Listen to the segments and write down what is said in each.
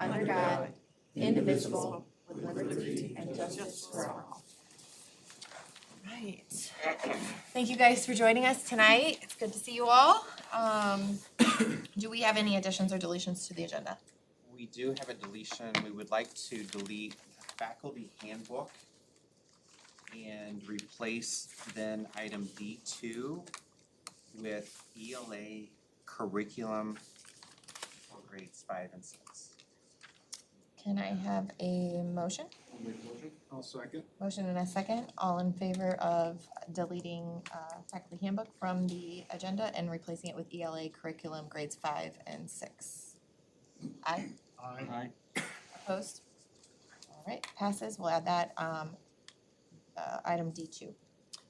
under God, indivisible, with liberty and justice for all. Right. Thank you guys for joining us tonight. It's good to see you all. Do we have any additions or deletions to the agenda? We do have a deletion. We would like to delete faculty handbook and replace then item D2 with ELA curriculum for grades 5 and 6. Can I have a motion? I'll make a motion. I'll second. Motion and a second. All in favor of deleting faculty handbook from the agenda and replacing it with ELA curriculum grades 5 and 6? Aye. Aye. Opposed? All right, passes. We'll add that item D2.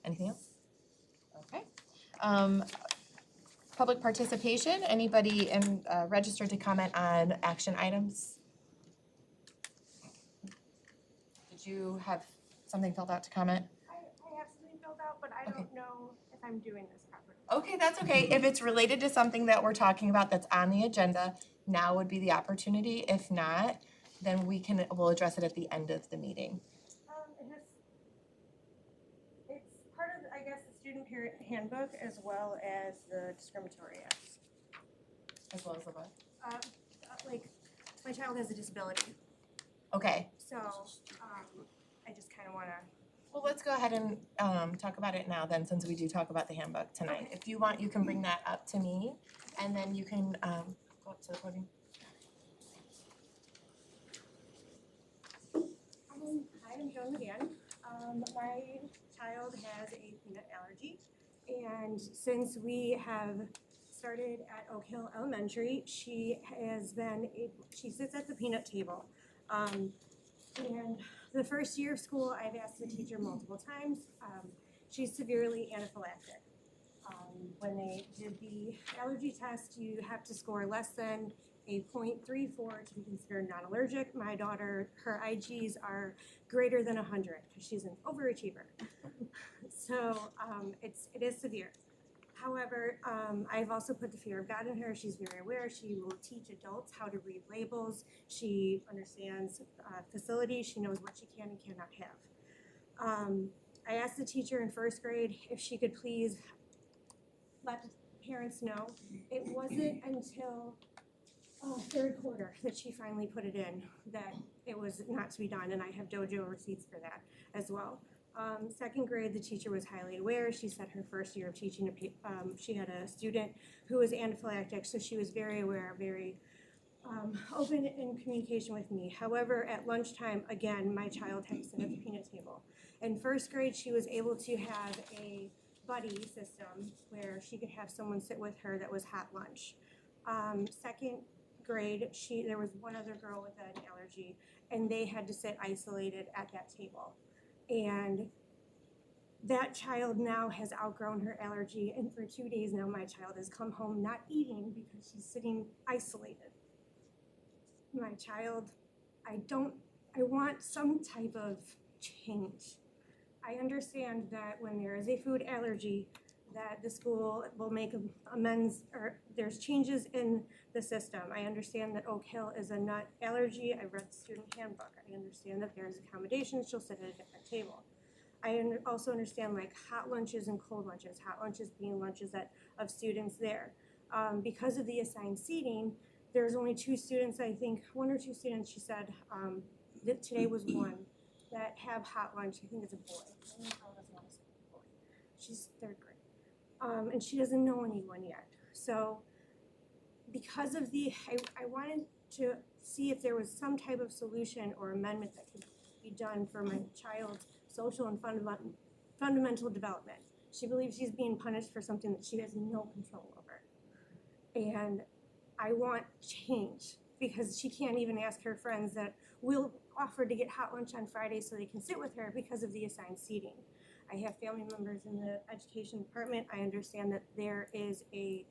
Anything else? Okay. Public participation. Anybody registered to comment on action items? Did you have something filled out to comment? I have something filled out, but I Okay. don't know if I'm doing this properly. Okay, that's okay. If it's related to something that we're talking about that's on the agenda, now would be the opportunity. If not, then we'll address it at the end of the meeting. It's part of, I guess, the student parent handbook as well as the discriminatory acts. As well as the what? Like, my child has a disability, Okay, so, I just kinda wanna, well, let's go ahead and talk about it now then, since we do talk about the handbook tonight. If you want, you can bring that up to me, and then you can go up to the podium. hi, I'm Joan McGann. My child has a peanut allergy, and since we have started at Oak Hill Elementary, she sits at the peanut table. And the first year of school, I've asked the teacher multiple times. She's severely anaphylactic. When they did the allergy test, you have to score less than a 0.34 to be considered non-allergic. My daughter, her IGs are greater than 100 because she's an overachiever. So it is severe. However, I've also put the fear of God in her. She's very aware. She will teach adults how to read labels. She understands facilities. She knows what she can and cannot have. I asked the teacher in first grade if she could please let the parents know. It wasn't until third quarter that she finally put it in that it was not to be done, and I have dojo receipts for that as well. Second grade, the teacher was highly aware. She said her first year of teaching, she had a student who was anaphylactic, so she was very aware, very open in communication with me. However, at lunchtime, again, my child had to sit at the peanut table. In first grade, she was able to have a buddy system where she could have someone sit with her that was hot lunch. Second grade, there was one other girl with an allergy, and they had to sit isolated at that table. And that child now has outgrown her allergy, and for 2 days now my child has come home not eating because she's sitting isolated. My child, I want some type of change. I understand that when there is a food allergy, that the school will make amends, or there's changes in the system. I understand that Oak Hill is a nut allergy. I read the student handbook. I understand that there's accommodations. She'll sit at a different table. I also understand like hot lunches and cold lunches. Hot lunches being lunches of students there. Because of the assigned seating, there's only 2 students, I think, 1 or 2 students, she said, that today was one, that have hot lunch. I think it's a boy. I don't know if it's a boy. She's third grade. And she doesn't know anyone yet. So because of I wanted to see if there was some type of solution or amendment that could be done for my child's social and fundamental development. She believes she's being punished for something that she has no control over. And I want change because she can't even ask her friends that will offer to get hot lunch on Friday so they can sit with her because of the assigned seating. I have family members in the education department. I understand that there is a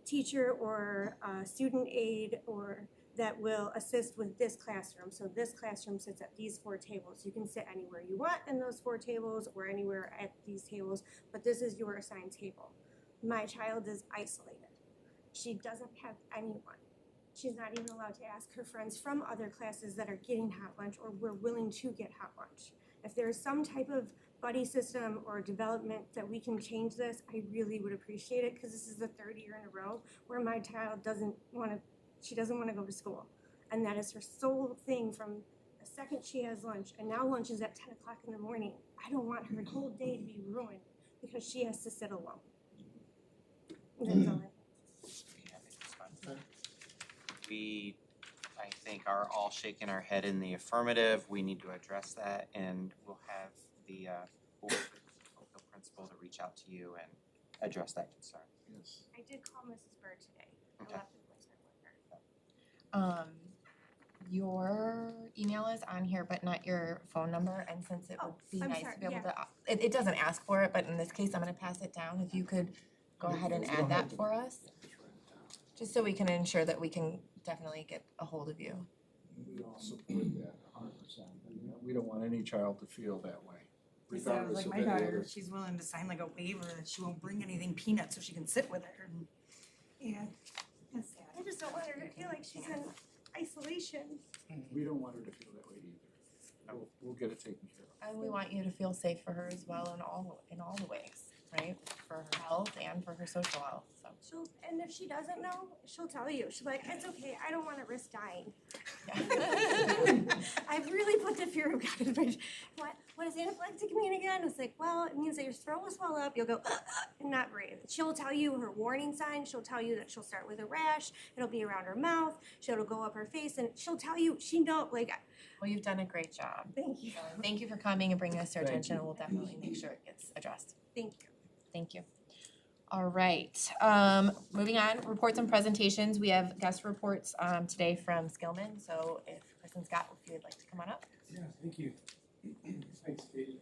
teacher or a student aide or that will assist with this classroom. So this classroom sits at these 4 tables. You can sit anywhere you want in those 4 tables or anywhere at these tables, but this is your assigned table. My child is isolated. She doesn't have anyone. She's not even allowed to ask her friends from other classes that are getting hot lunch or were willing to get hot lunch. If there's some type of buddy system or development that we can change this, I really would appreciate it, because this is the third year in a row where my child doesn't want to go to school. And that is her sole thing from the second she has lunch, and now lunch is at 10 o'clock in the morning. I don't want her whole day to be ruined because she has to sit alone. That's all I have. We have a response. We, I think, are all shaking our head in the affirmative. We need to address that, and we'll have the board principal to reach out to you and address that concern. Yes. I did call Mrs. Bird today. I Okay. left a voicemail with her. Your email is on here, but not your phone number, and since it would be I'm nice sorry, to be able yeah. to, it doesn't ask for it, but in this case, I'm gonna pass it down, if you could go ahead and add that for us, just so we can ensure that we can definitely get a hold of you. We all support that 100%. We don't want any child to feel that way, So, regardless like of my any daughter, other. she's willing to sign like a waiver that she won't bring anything peanut so she can sit with her. And yeah, that's sad. I just don't want her to feel like she's in isolation. We don't want her to feel that way either. We'll get it taken care of. And we want you to feel safe for her as well in all the ways, right? For her health and for her social health, so. And if she doesn't know, she'll tell you. She'll be like, it's okay, I don't want to risk dying. I've really put the fear of God in my, what does anaphylactic mean again? It's like, well, it means that your throat will swell up, you'll go, and not breathe. She'll tell you her warning signs, she'll tell you that she'll start with a rash, it'll be around her mouth, it'll go up her face, and she'll tell you, Well, you've done a great job. thank you, So, thank you for coming and bringing us to our Thank attention, you. and we'll definitely make sure it gets addressed. thank you. Thank you. All right, moving on, reports and presentations. We have guest reports today from Skillman, so if Chris and Scott, if you'd like to come on up. Yeah, thank you. Thanks, Katie.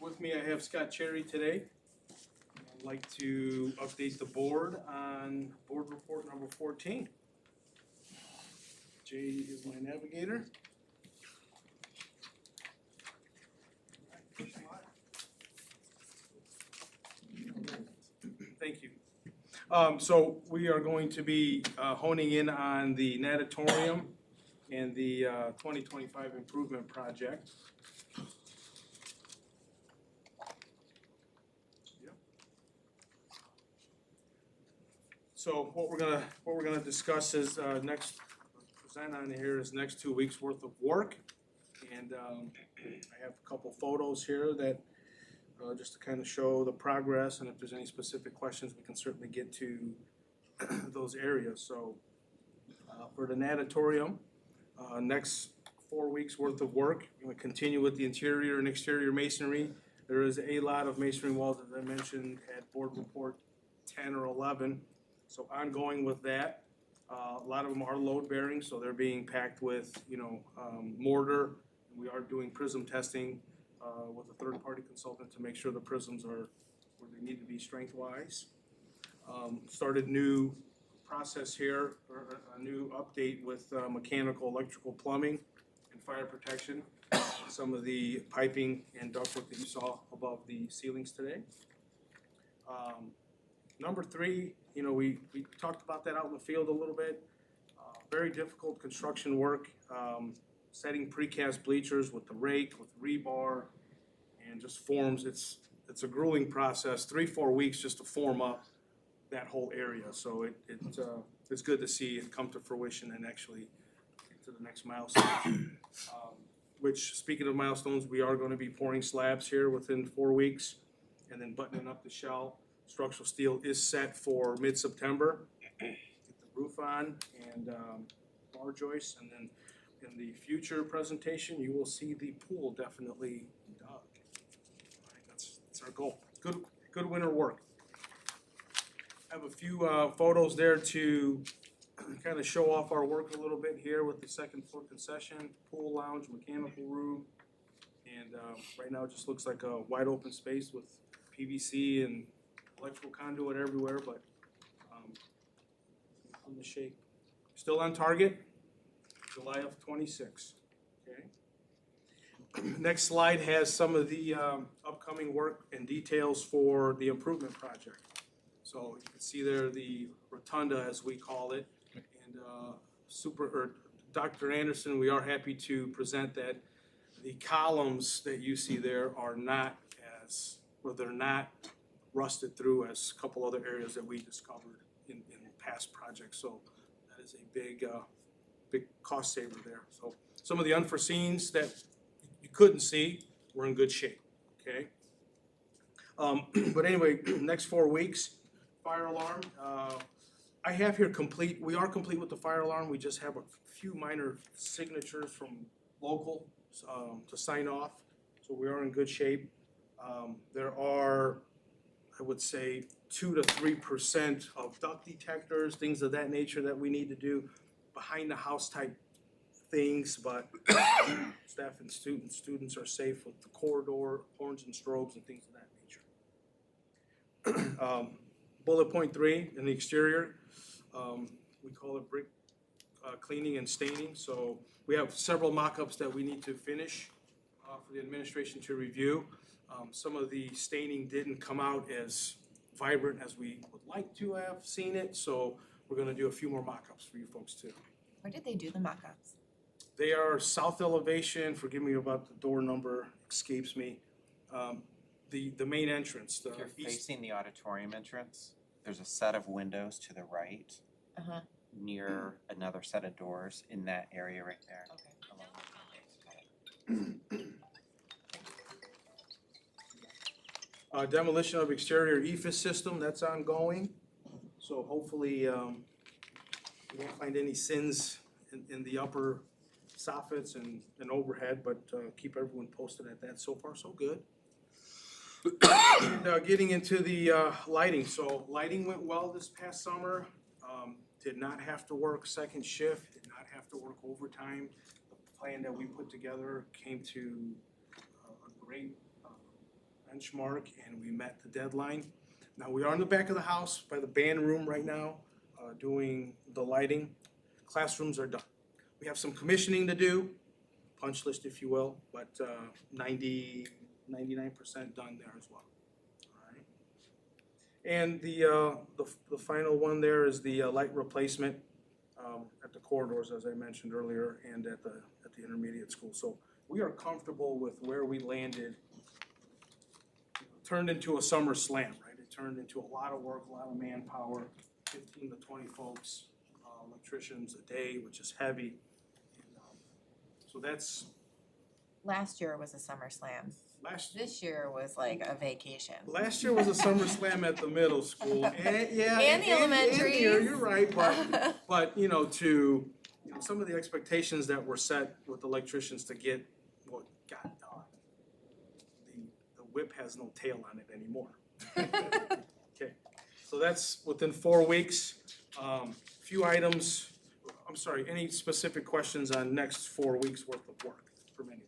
With me, I have Scott Cherry today. I'd like to update the board on board report number 14. Jay is my navigator. Thank you. So we are going to be honing in on the natatorium and the 2025 improvement project. Yep. So what we're gonna discuss is next, present on here is next 2 weeks worth of work. And I have a couple photos here that just to kind of show the progress, and if there's any specific questions, we can certainly get to those areas. So for the natatorium, next 4 weeks worth of work. We're gonna continue with the interior and exterior masonry. There is a lot of masonry walls, as I mentioned, at board report 10 or 11. So ongoing with that. A lot of them are load bearing, so they're being packed with, mortar. We are doing prism testing with a third-party consultant to make sure the prisms are where they need to be strength-wise. Started new process here, or a new update with mechanical, electrical, plumbing, and fire protection. Some of the piping and ductwork that you saw above the ceilings today. Number 3, we talked about that out in the field a little bit. Very difficult construction work, setting precast bleachers with the rake, with rebar, and just forms. It's a grueling process, 3-4 weeks just to form up that whole area. So it's good to see it come to fruition and actually get to the next milestone. Which, speaking of milestones, we are going to be pouring slabs here within 4 weeks, and then buttoning up the shell. Structural steel is set for mid-September. Get the roof on and bar joists, and then in the future presentation, you will see the pool definitely dug. All right, that's our goal. Good winter work. I have a few photos there to kind of show off our work a little bit here with the second floor concession, pool lounge, mechanical room. And right now it just looks like a wide open space with PVC and electrical conduit everywhere, but on the shape. Still on target, July of 26. Okay. Next slide has some of the upcoming work and details for the improvement project. So you can see there the rotunda, as we call it. Dr. Anderson, we are happy to present that the columns that you see there are not they're not rusted through as a couple other areas that we discovered in past projects. So that is a big cost saver there. So some of the unforeseens that you couldn't see, we're in good shape, okay? But anyway, next 4 weeks, fire alarm. I have here complete, we are complete with the fire alarm. We just have a few minor signatures from local to sign off. So we are in good shape. There are, I would say, 2 to 3% of duct detectors, things of that nature that we need to do, behind the house type things, but staff and students are safe with the corridor, horns and strobes and things of that nature. Bullet point 3 in the exterior, we call it brick cleaning and staining. So we have several mock-ups that we need to finish for the administration to review. Some of the staining didn't come out as vibrant as we would like to have seen it, so we're gonna do a few more mock-ups for you folks too. Where did they do the mock-ups? They are south elevation, forgive me about the door number, escapes me. The main entrance, the If you're east. facing the auditorium entrance, there's a set of windows to the right Uh-huh, near another set of doors in that area right there. okay. along with the Demolition of exterior EFIS system, that's ongoing. So hopefully, we won't find any sins in the upper soffits and overhead, but keep everyone posted at that. So far, so good. And, getting into the lighting. So lighting went well this past summer. Did not have to work second shift, did not have to work overtime. The plan that we put together came to a great benchmark, and we met the deadline. Now, we are in the back of the house by the band room right now, doing the lighting. Classrooms are done. We have some commissioning to do, punch list if you will, but 99% done there as well. All right. And the final one there is the light replacement at the corridors, as I mentioned earlier, and at the intermediate school. So we are comfortable with where we landed. Turned into a summer slam, right? It turned into a lot of work, a lot of manpower, 15 to 20 folks, electricians a day, which is heavy. And, so that's Last year was a summer slam. last This year was like a vacation. Last year was a summer slam at the middle school, and yeah, And the elementaries. You're right, but some of the expectations that were set with electricians to get what got done. The whip has no tail on it anymore. Okay, so that's within 4 weeks. Few items. I'm sorry. Any specific questions on next 4 weeks worth of work from anyone?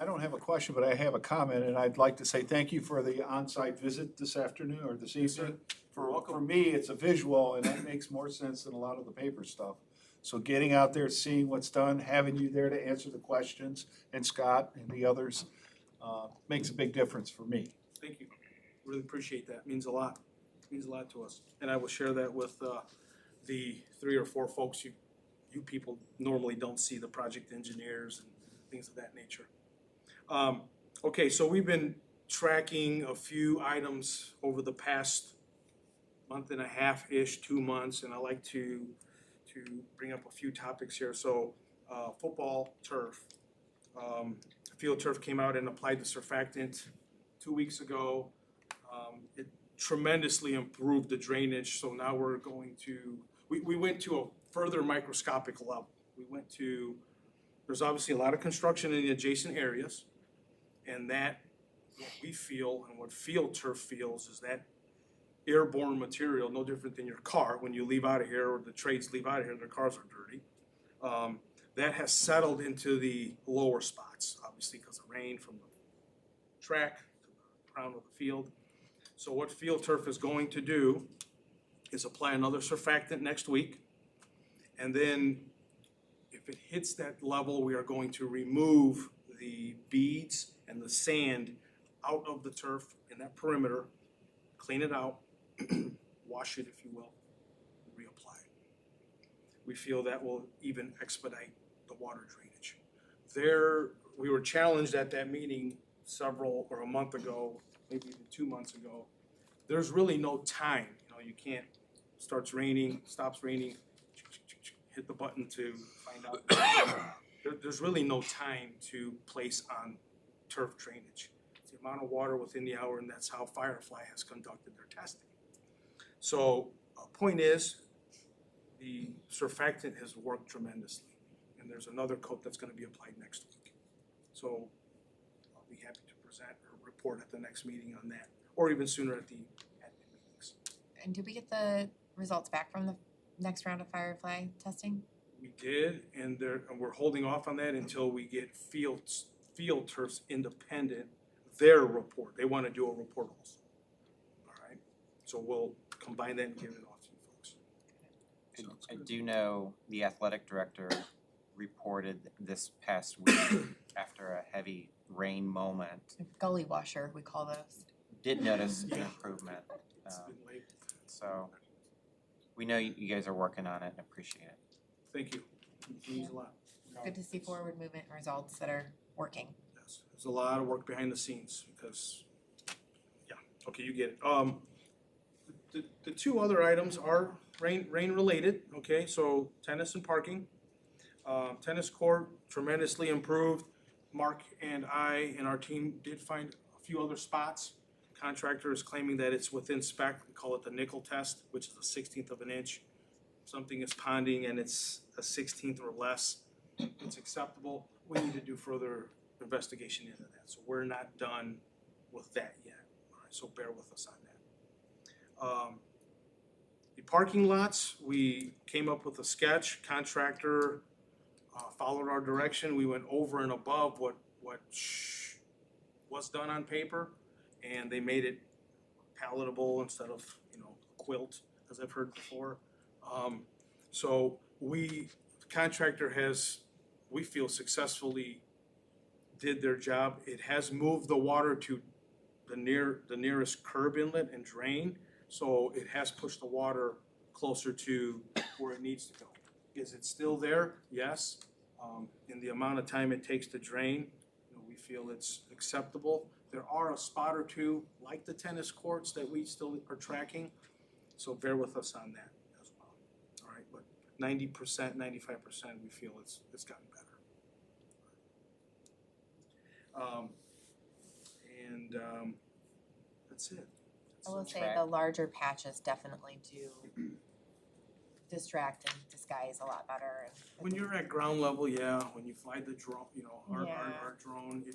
I don't have a question, but I have a comment, and I'd like to say thank you for the on-site visit this afternoon or this evening. For me, it's a visual, and that makes more sense than a lot of the paper stuff. So getting out there, seeing what's done, having you there to answer the questions, and Scott and the others, makes a big difference for me. Thank you. Really appreciate that. Means a lot. Means a lot to us. And I will share that with the 3 or 4 folks you people normally don't see, the project engineers and things of that nature. Okay, so we've been tracking a few items over the past month and a half-ish, 2 months, and I like to bring up a few topics here. So football turf. Field turf came out and applied the surfactant 2 weeks ago. It tremendously improved the drainage, so now we're going to, we went to a further microscopic level. We went to, there's obviously a lot of construction in the adjacent areas, and that, what we feel and what field turf feels is that airborne material, no different than your car. When you leave out of here, or the trades leave out of here, their cars are dirty. That has settled into the lower spots, obviously because of rain from the track to the crown of the field. So what field turf is going to do is apply another surfactant next week. And then if it hits that level, we are going to remove the beads and the sand out of the turf in that perimeter, clean it out, wash it, if you will, and reapply it. We feel that will even expedite the water drainage. We were challenged at that meeting a month ago, maybe even 2 months ago. There's really no time, you can't, starts raining, stops raining, hit the button to find out. There's really no time to place on turf drainage. It's the amount of water within the hour, and that's how Firefly has conducted their testing. So, point is, the surfactant has worked tremendously, and there's another coat that's gonna be applied next week. So, I'll be happy to present a report at the next meeting on that, or even sooner at the admin meetings. And did we get the results back from the next round of Firefly testing? We did, and we're holding off on that until we get field turfs independent, their report. They wanna do a report also. All right, so we'll combine that and give it off to you folks. I do know the athletic director reported this past week after a heavy rain moment, Gully washer, we call those. did notice an improvement. It's been late. So we know you guys are working on it and appreciate it. Thank you. It means a lot. Good to see forward movement and results that are working. Yes, there's a lot of work behind the scenes because, yeah, okay, you get it. The two other items are rain related, okay, so tennis and parking. Tennis court tremendously improved. Mark and I and our team did find a few other spots. Contractor is claiming that it's within spec. We call it the nickel test, which is a 1/16 of an inch. Something is ponding and it's a 1/16 or less, it's acceptable. We need to do further investigation into that. So we're not done with that yet. All right, so bear with us on that. The parking lots, we came up with a sketch. Contractor followed our direction. We went over and above what was done on paper, and they made it palatable instead of, a quilt, as I've heard before. So contractor we feel successfully did their job. It has moved the water to the nearest curb inlet and drain, so it has pushed the water closer to where it needs to go. Is it still there? Yes. In the amount of time it takes to drain, we feel it's acceptable. There are a spot or two, like the tennis courts, that we still are tracking, so bear with us on that as well. All right, but 90%, 95%, we feel it's gotten better. That's it. I will say the larger patches definitely do distract and disguise a lot better. And When you're at ground level, yeah, when you fly the drone, our Yeah. drone, you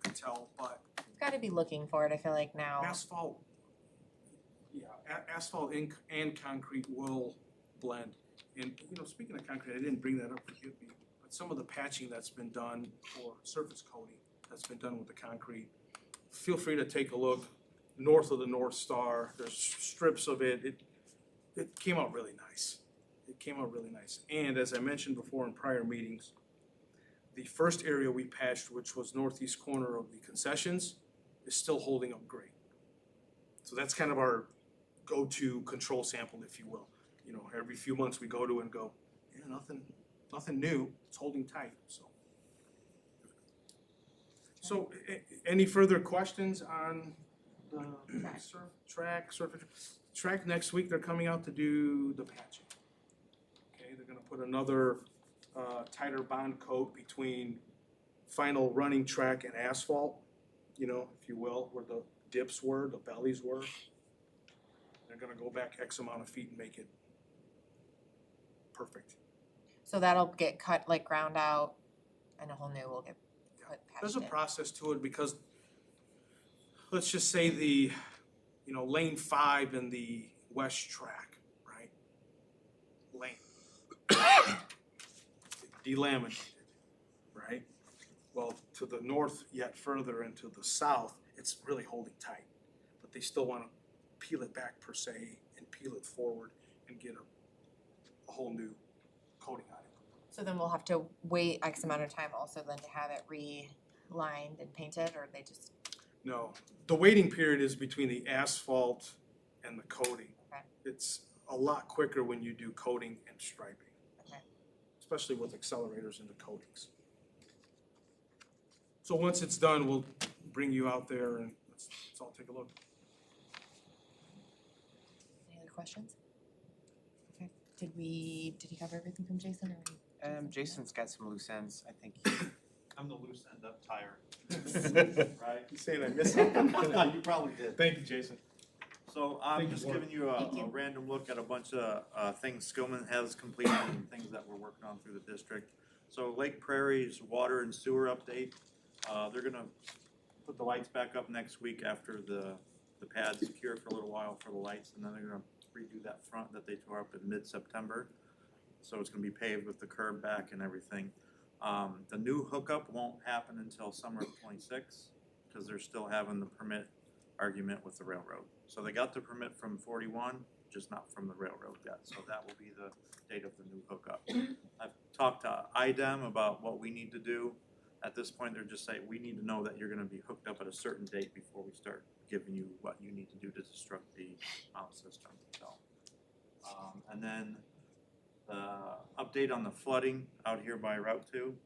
can tell, but you've got to be looking for it, I feel like now. asphalt, asphalt and concrete will blend. And, speaking of concrete, I didn't bring that up, forgive me, but some of the patching that's been done for surface coating that's been done with the concrete, feel free to take a look north of the North Star. There's strips of it. It came out really nice. And as I mentioned before in prior meetings, the first area we patched, which was northeast corner of the concessions, is still holding up great. So that's kind of our go-to control sample, if you will. Every few months we go to and go, yeah, nothing new, it's holding tight, so. So, any further questions on the track next week? They're coming out to do the patching. Okay, they're gonna put another tighter bond coat between final running track and asphalt, if you will, where the dips were, the bellies were. They're gonna go back X amount of feet and make it perfect. So that'll get cut, like ground out, and a whole new will get put There's patched a in. process to it because, let's just say the, lane 5 in the west track, right? Lane. Delaminated, right? Well, to the north yet further and to the south, it's really holding tight. But they still want to peel it back per se and peel it forward and get a whole new coating on it. So then we'll have to wait X amount of time also then to have it re-lined and painted, or they just, No, the waiting period is between the asphalt and the coating. Okay. It's a lot quicker when you do coating and striping, Okay. especially with accelerators into coatings. So once it's done, we'll bring you out there and let's all take a look. Any other questions? Okay, did he cover everything from Jason or? Jason's got some loose ends, I think. I'm the loose end up tire, right? You saying I missed something? You probably did. Thank you, Jason. So I'm Thank you, just Warren. giving you Thank you. a random look at a bunch of things Skillman has completed and things that we're working on through the district. So Lake Prairie's water and sewer update, they're gonna put the lights back up next week after the pad's secure for a little while for the lights, and then they're gonna redo that front that they tore up in mid-September. So it's gonna be paved with the curb back and everything. The new hookup won't happen until summer of '26, because they're still having the permit argument with the railroad. So they got the permit from 41, just not from the railroad yet, so that will be the date of the new hookup. I've talked to IDEM about what we need to do. At this point, they're just saying, we need to know that you're gonna be hooked up at a certain date before we start giving you what you need to do to destruct the mount system, so. And then the update on the flooding out here by Route 2.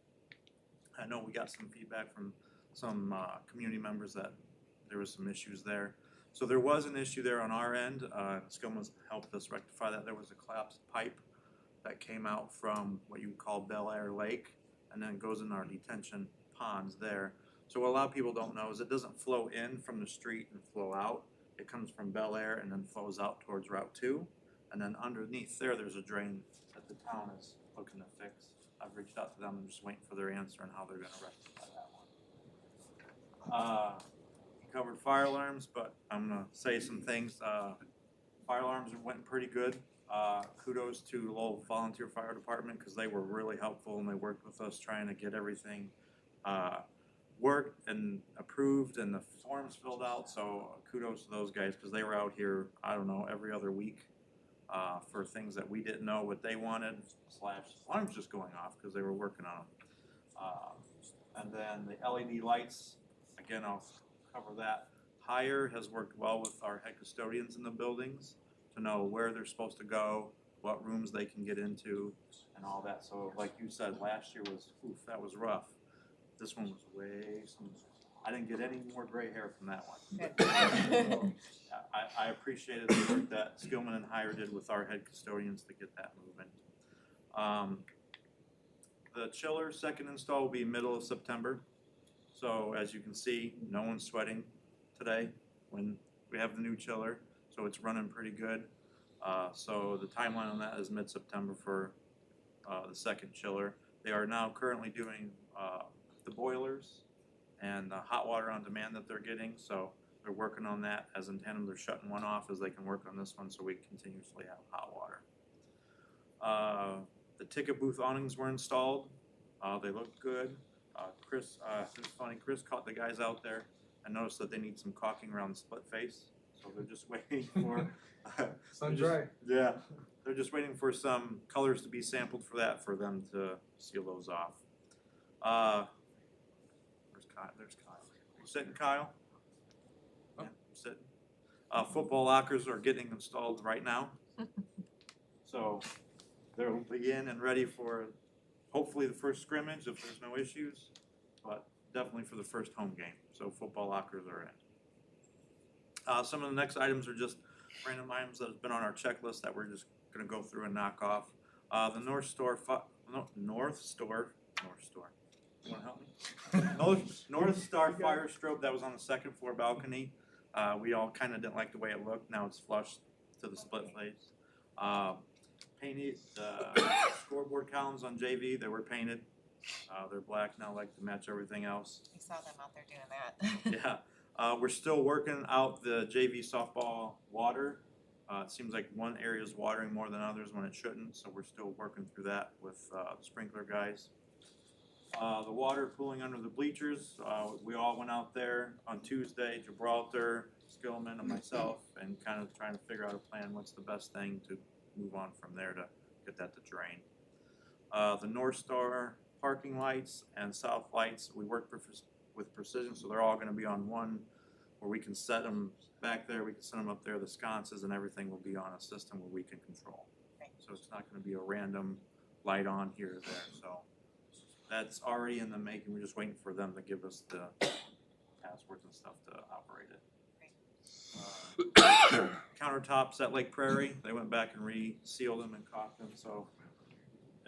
I know we got some feedback from some community members that there was some issues there. So there was an issue there on our end. Skillman's helped us rectify that. There was a collapsed pipe that came out from what you would call Bel Air Lake and then goes in our detention ponds there. So what a lot of people don't know is it doesn't flow in from the street and flow out. It comes from Bel Air and then flows out towards Route 2. And then underneath there's a drain that the town is looking to fix. I've reached out to them and just waiting for their answer on how they're gonna rectify that one. Covered fire alarms, but I'm gonna say some things. Fire alarms went pretty good. Kudos to Lowell Volunteer Fire Department, because they were really helpful and they worked with us trying to get everything worked and approved and the forms filled out. So kudos to those guys, because they were out here, I don't know, every other week for things that we didn't know what they wanted, / alarms just going off because they were working on them. And then the LED lights, again, I'll cover that. Hire has worked well with our head custodians in the buildings to know where they're supposed to go, what rooms they can get into, and all that. So like you said, last year was, that was rough. This one was way smoother. I didn't get any more gray hair from that one. So, I appreciated the work that Skillman and Hire did with our head custodians to get that moving. The chiller second install will be middle of September. So as you can see, no one's sweating today when we have the new chiller, so it's running pretty good. So the timeline on that is mid-September for the second chiller. They are now currently doing the boilers and the hot water on demand that they're getting, so they're working on that as in tandem. They're shutting one off as they can work on this one, so we continuously have hot water. The ticket booth awnings were installed. They look good. Chris, it was funny, Chris caught the guys out there and noticed that they need some caulking around the split face, so they're just waiting for Sun dry. Yeah, they're just waiting for some colors to be sampled for that, for them to seal those off. Where's Kyle? There's Kyle. You sitting, Kyle? Yeah, I'm sitting. Football lockers are getting installed right now. So they'll be in and ready for hopefully the first scrimmage if there's no issues, but definitely for the first home game. So football lockers are in. Some of the next items are just random items that have been on our checklist that we're just gonna go through and knock off. The North Star. You wanna help me? North Star fire strobe that was on the second floor balcony. We all kind of didn't like the way it looked. Now it's flush to the split face. Painted the scoreboard columns on JV. They were painted. They're black now, like to match everything else. I saw them out there doing that. Yeah. We're still working out the JV softball water. It seems like one area is watering more than others when it shouldn't, so we're still working through that with the sprinkler guys. The water pooling under the bleachers, we all went out there on Tuesday, Gibraltar, Skillman, and myself, and kind of trying to figure out a plan, what's the best thing to move on from there to get that to drain. The North Star parking lights and south lights, we worked with precision, so they're all gonna be on one where we can set them back there, we can set them up there, the sconces and everything will be on a system where we can control. Right. So it's not gonna be a random light on here or there, so that's already in the making, we're just waiting for them to give us the passwords and stuff to operate it. Countertops at Lake Prairie, they went back and resealed them and caulked them, so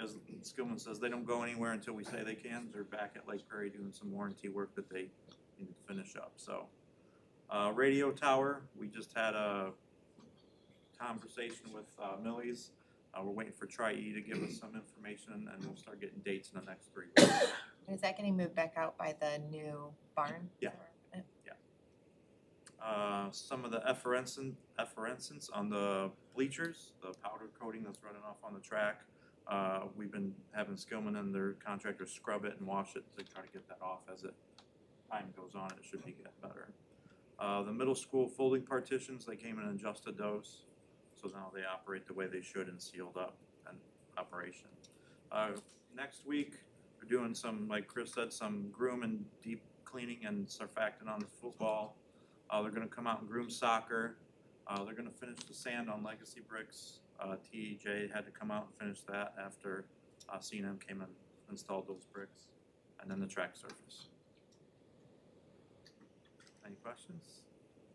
as Skillman says, they don't go anywhere until we say they can. They're back at Lake Prairie doing some warranty work that they need to finish up, so. Radio tower, we just had a conversation with Millie's. We're waiting for Tri-E to give us some information and we'll start getting dates in the next 3 weeks. Is that getting moved back out by the new barn? Yeah. Some of the effervescence on the bleachers, the powder coating that's running off on the track. We've been having Skillman and their contractors scrub it and wash it to try to get that off as time goes on. It should be getting better. The middle school folding partitions, they came in and adjusted those. So now they operate the way they should and sealed up and operation. Next week, we're doing some, like Chris said, some groom and deep cleaning and surfactant on the football. They're gonna come out and groom soccer. They're gonna finish the sand on legacy bricks. TJ had to come out and finish that after C&M came and installed those bricks. And then the track surface. Any questions?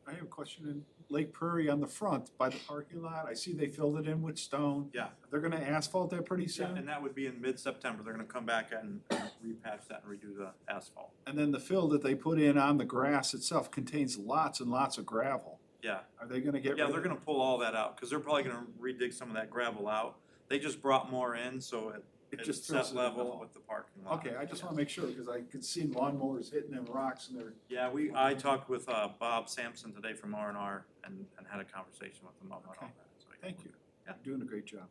I have a question in Lake Prairie on the front by the parking lot. I see they filled it in with stone. Yeah. They're gonna asphalt that pretty soon? And that would be in mid-September. They're gonna come back and repatch that and redo the asphalt. And then the fill that they put in on the grass itself contains lots and lots of gravel. Yeah. Are they gonna get rid Yeah, of they're gonna pull all that out, cause they're probably gonna redig some of that gravel out. They just brought more in, so It it's just fills set it in the level hole. with the parking lot. Okay, I just wanna make sure, because I could see lawnmowers hitting them rocks and they're, Yeah, I talked with Bob Sampson today from R&R and had a conversation with him about all Okay. that. So, thank you. Yeah. You're doing a great job.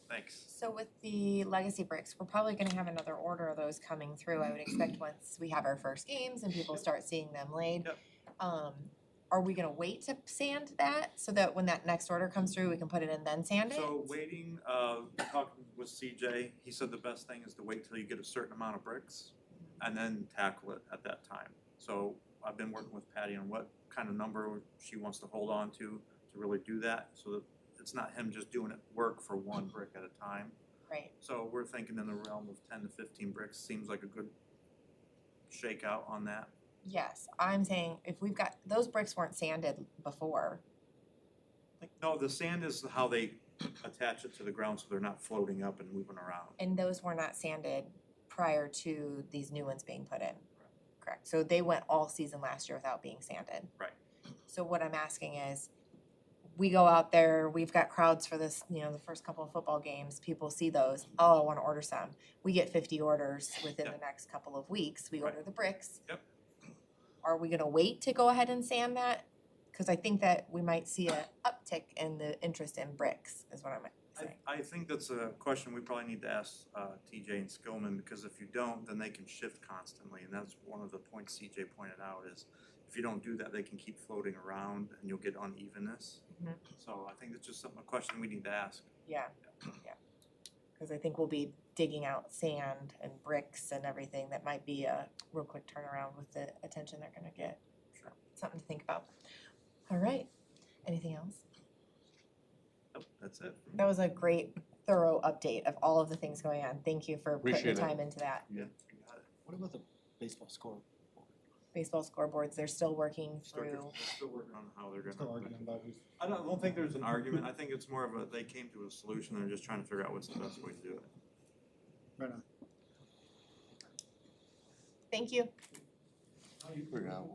Thanks. So with the legacy bricks, we're probably gonna have another order of those coming through, I would expect once we have our first games and people start seeing them laid. Yep. Are we gonna wait to sand that, so that when that next order comes through, we can put it in then sand it? So waiting, talking with CJ, he said the best thing is to wait till you get a certain amount of bricks and then tackle it at that time. So I've been working with Patty on what kind of number she wants to hold on to really do that, so that it's not him just doing it work for one brick at a time. Right, So we're thinking in the realm of 10 to 15 bricks, seems like a good shakeout on that. yes, I'm saying if we've got, those bricks weren't sanded before. No, the sand is how they attach it to the ground so they're not floating up and moving around. And those were not sanded prior to these new ones being put in, correct? So they went all season last year without being sanded. Right. So what I'm asking is, we go out there, we've got crowds for this, the first couple of football games, people see those, oh, I wanna order some. We get 50 orders within the Yep. next couple of weeks, we Right. order the bricks. Yep. Are we gonna wait to go ahead and sand that? Cause I think that we might see a uptick in the interest in bricks, is what I'm saying. I think that's a question we probably need to ask TJ and Skillman, because if you don't, then they can shift constantly, and that's one of the points CJ pointed out is if you don't do that, they can keep floating around and you'll get unevenness. Mhm. So I think it's just a question we need to ask. Yeah. Cause I think we'll be digging out sand and bricks and everything that might be a real quick turnaround with the attention they're gonna get. So, something to think about. All right, anything else? Yep, that's it. That was a great thorough update of all of the things going on. Thank you for putting the Appreciate it. time into that. Yeah, you got it. What about the baseball score? Baseball scoreboards, they're still working Still through. working on how they're gonna. Still arguing about who's. I don't think there's an argument. I think it's more of they came to a solution. They're just trying to figure out what's the best way to do it. Right on. Thank you. Figure out.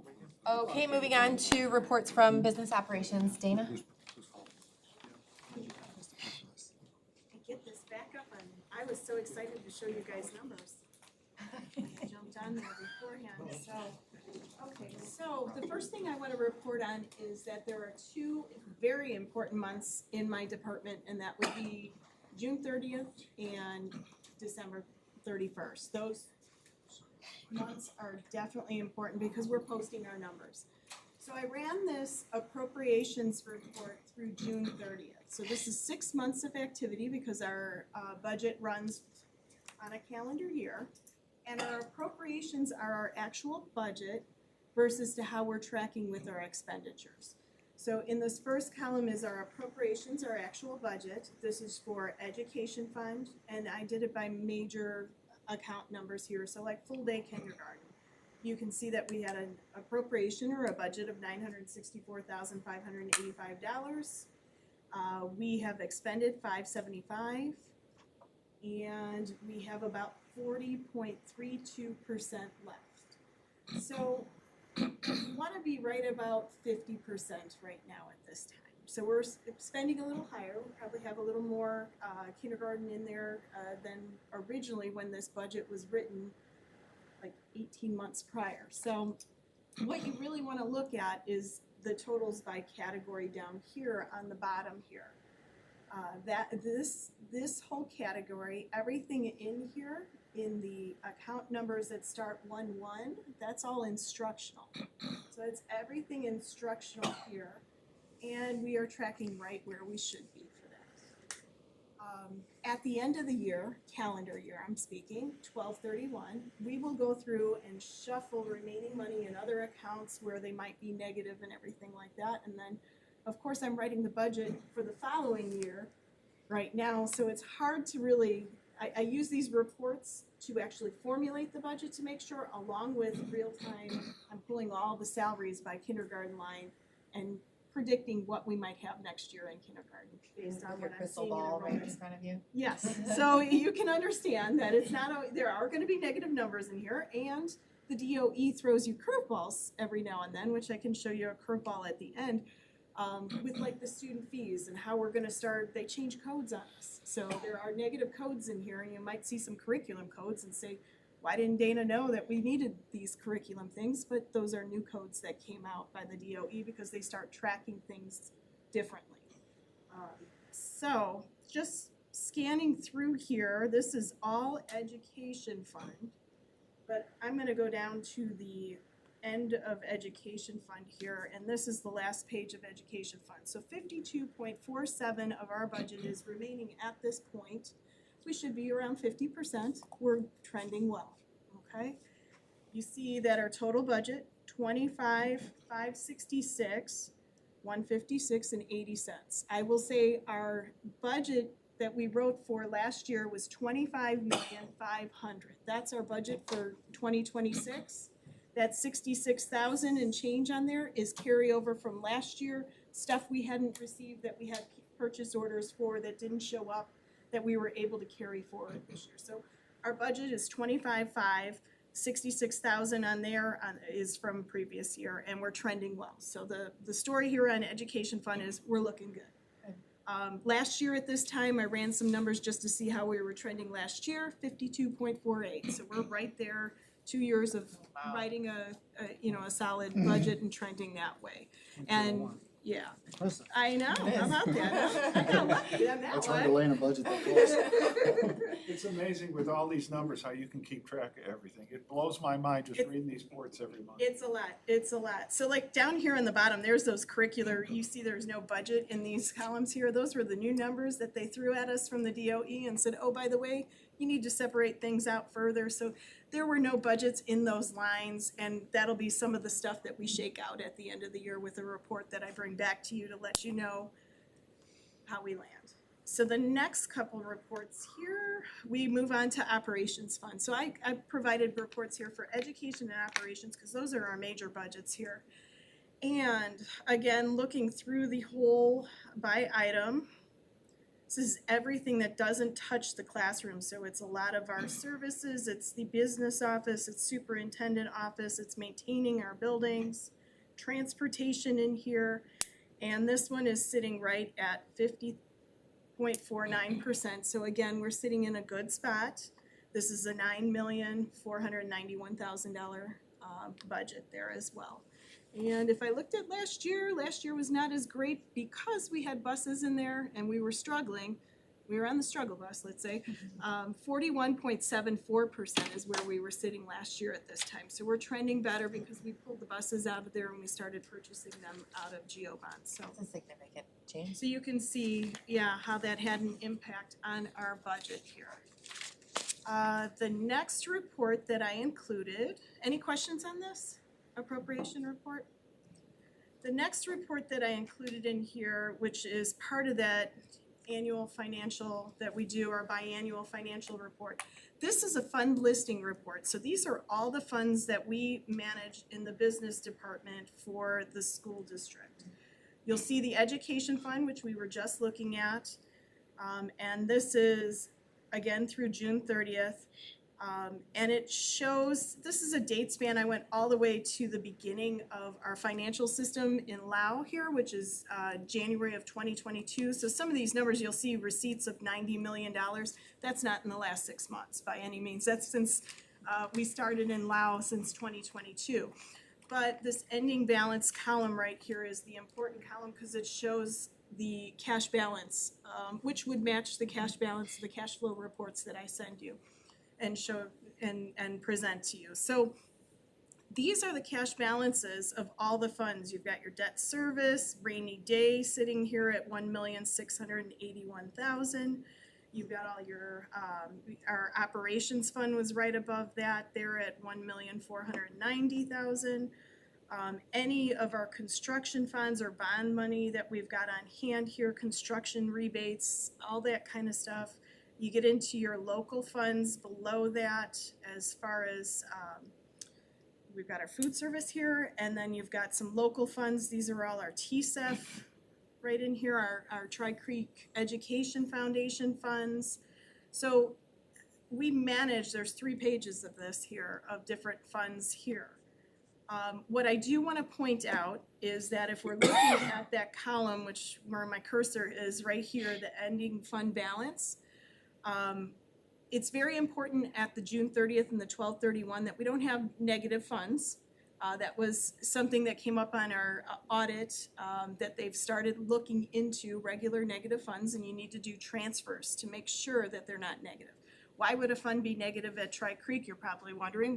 Okay, moving on to reports from business operations. Dana? Who's calling? Get this back up on, I was so excited to show you guys numbers. I jumped on there beforehand, so. Okay, so the first thing I wanna report on is that there are two very important months in my department, and that would be June 30th and December 31st. Those months are definitely important because we're posting our numbers. So I ran this appropriations report through June 30th. So this is 6 months of activity because our budget runs on a calendar year. And our appropriations are our actual budget versus to how we're tracking with our expenditures. So in this first column is our appropriations, our actual budget. This is for education fund, and I did it by major account numbers here, so like full day kindergarten. You can see that we had an appropriation or a budget of $964,585. We have expended $575, and we have about 40.32% left. So we want to be right about 50% right now at this time. So we're spending a little higher. We probably have a little more kindergarten in there than originally when this budget was written, like 18 months prior. So what you really want to look at is the totals by category down here on the bottom here. This whole category, everything in here, in the account numbers that start 1-1, that's all instructional. So it's everything instructional here, and we are tracking right where we should be for that. At the end of the year, calendar year I'm speaking, 12/31, we will go through and shuffle remaining money in other accounts where they might be negative and everything like that, and then of course I'm writing the budget for the following year right now, so it's hard to really, I use these reports to actually formulate the budget to make sure, along with real time, I'm pulling all the salaries by kindergarten line and predicting what we might have next year in kindergarten based on Your what I'm crystal seeing in ball right in enrollments. front of you. Yes, so you can understand that it's not, there are gonna be negative numbers in here, and the DOE throws you curveballs every now and then, which I can show you a curveball at the end, with like the student fees and how we're gonna start, they change codes on us. So there are negative codes in here, and you might see some curriculum codes and say, why didn't Dana know that we needed these curriculum things? But those are new codes that came out by the DOE because they start tracking things differently. So just scanning through here, this is all education fund, but I'm gonna go down to the end of education fund here, and this is the last page of education fund. So 52.47 of our budget is remaining at this point. We should be around 50%. We're trending well, okay? You see that our total budget, 25,566, 156 and 80 cents. I will say our budget that we wrote for last year was 25,500,000. That's our budget for 2026. That 66,000 and change on there is carryover from last year, stuff we hadn't received that we had purchase orders for that didn't show up, that we were able to carry forward this year. So our budget is 25,500,000, 66,000 on there is from previous year, and we're trending well. So the story here on education fund is we're looking good. Last year at this time, I ran some numbers just to see how we were trending last year, 52.48. So we're right there, 2 years of writing a solid budget and trending that way. And yeah, I know, how about that? I got lucky on that I tried to one. land a budget that close. It's amazing with all these numbers, how you can keep track of everything. It blows my mind just reading these reports every month. It's a lot. So like down here on the bottom, there's those curricular, you see there's no budget in these columns here. Those were the new numbers that they threw at us from the DOE and said, oh, by the way, you need to separate things out further. So there were no budgets in those lines, and that'll be some of the stuff that we shake out at the end of the year with a report that I bring back to you to let you know how we land. So the next couple reports here, we move on to operations fund. So I provided reports here for education and operations because those are our major budgets here. And again, looking through the whole by item, this is everything that doesn't touch the classroom. So it's a lot of our services, it's the business office, it's superintendent office, it's maintaining our buildings, transportation in here. And this one is sitting right at 50.49%. So again, we're sitting in a good spot. This is a $9,491,000 budget there as well. And if I looked at last year was not as great because we had buses in there and we were struggling. We were on the struggle bus, let's say. 41.74% is where we were sitting last year at this time. So we're trending better because we pulled the buses out of there and we started purchasing them out of GO bonds. So That's a significant change. so you can see, yeah, how that had an impact on our budget here. The next report that I included, any questions on this? appropriation report. The next report that I included in here, which is part of that annual financial that we do, our biannual financial report. This is a fund listing report. So these are all the funds that we manage in the business department for the school district. You'll see the education fund, which we were just looking at. And this is, again, through June 30th. And it shows, this is a date span, I went all the way to the beginning of our financial system in Lowell here, which is January of 2022. So some of these numbers, you'll see receipts of $90 million. That's not in the last 6 months by any means. That's since we started in Lowell since 2022. But this ending balance column right here is the important column because it shows the cash balance, which would match the cash balance, the cash flow reports that I send you and show and present to you. So these are the cash balances of all the funds. You've got your debt service, rainy day sitting here at $1,681,000. You've got all your, our operations fund was right above that. They're at $1,490,000. Any of our construction funds or bond money that we've got on hand here, construction rebates, all that kind of stuff. You get into your local funds below that as far as, we've got our food service here, and then you've got some local funds. These are all our TCEF right in here, our Tri-Creek Education Foundation funds. So we manage, there's 3 pages of this here, of different funds here. What I do want to point out is that if we're looking at that column, which where my cursor is right here, the ending fund balance, it's very important at the June 30th and the 12/31 that we don't have negative funds. That was something that came up on our audit, that they've started looking into regular negative funds, and you need to do transfers to make sure that they're not negative. Why would a fund be negative at Tri-Creek, you're probably wondering.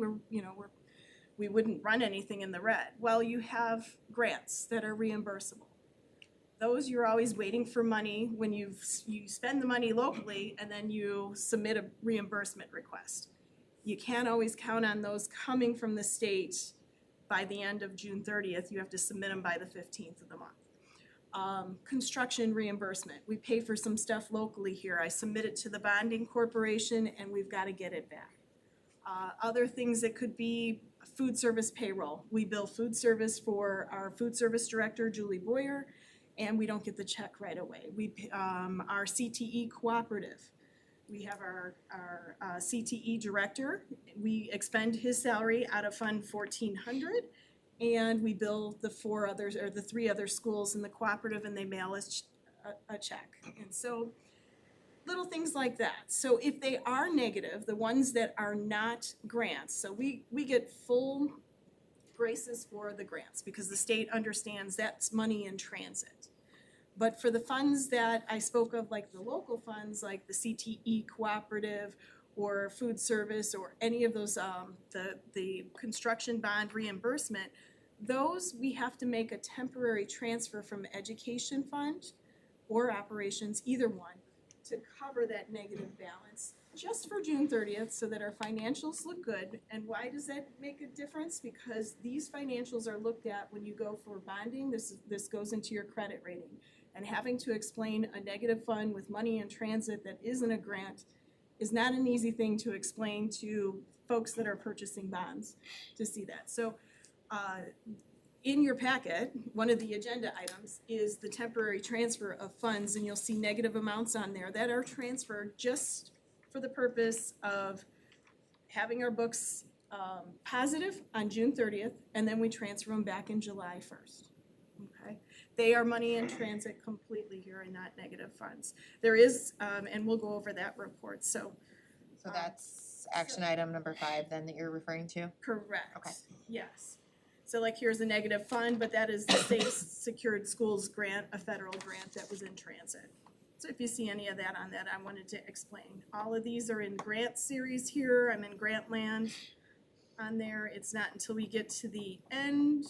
We wouldn't run anything in the red. Well, you have grants that are reimbursable. Those you're always waiting for money when you spend the money locally and then you submit a reimbursement request. You can't always count on those coming from the state by the end of June 30th. You have to submit them by the 15th of the month. Construction reimbursement. We pay for some stuff locally here. I submit it to the bonding corporation and we've got to get it back. Other things that could be food service payroll. We bill food service for our food service director, Julie Boyer, and we don't get the check right away. Our CTE cooperative. We have our CTE director. We expend his salary out of Fund 1400, and we bill the 4 others or the 3 other schools in the cooperative, and they mail us a check. And so little things like that. So if they are negative, the ones that are not grants, so we get full graces for the grants because the state understands that's money in transit. But for the funds that I spoke of, like the local funds, like the CTE cooperative or food service or any of those, the construction bond reimbursement, those we have to make a temporary transfer from education fund or operations, either one, to cover that negative balance just for June 30th so that our financials look good. And why does that make a difference? Because these financials are looked at when you go for bonding. This goes into your credit rating. And having to explain a negative fund with money in transit that isn't a grant is not an easy thing to explain to folks that are purchasing bonds to see that. So in your packet, one of the agenda items is the temporary transfer of funds, and you'll see negative amounts on there that are transferred just for the purpose of having our books positive on June 30th, and then we transfer them back in July 1st. Okay? They are money in transit completely here and not negative funds. There is, and we'll go over that report, so. So that's action item number 5 then that you're referring to? Correct. Okay. Yes. So like here's a negative fund, but that is the Safe Secured Schools grant, a federal grant that was in transit. So if you see any of that on that, I wanted to explain. All of these are in grant series here. I'm in grant land on there. It's not until we get to the end.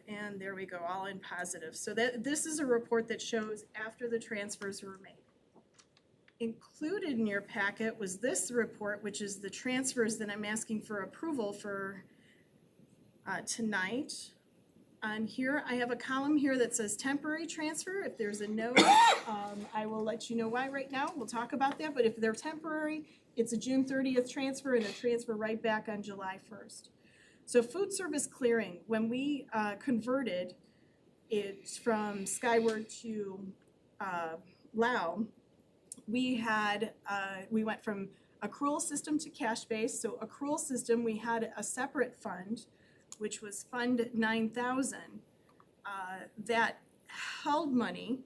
And there we go, all in positive. So this is a report that shows after the transfers were made. Included in your packet was this report, which is the transfers that I'm asking for approval for tonight. On here, I have a column here that says temporary transfer. If there's a no, I will let you know why right now. We'll talk about that, but if they're temporary, it's a June 30th transfer and a transfer right back on July 1st. So food service clearing, when we converted it from Skyward to Lowell, we went from accrual system to cash base. So accrual system, we had a separate fund, which was Fund 9,000, that held money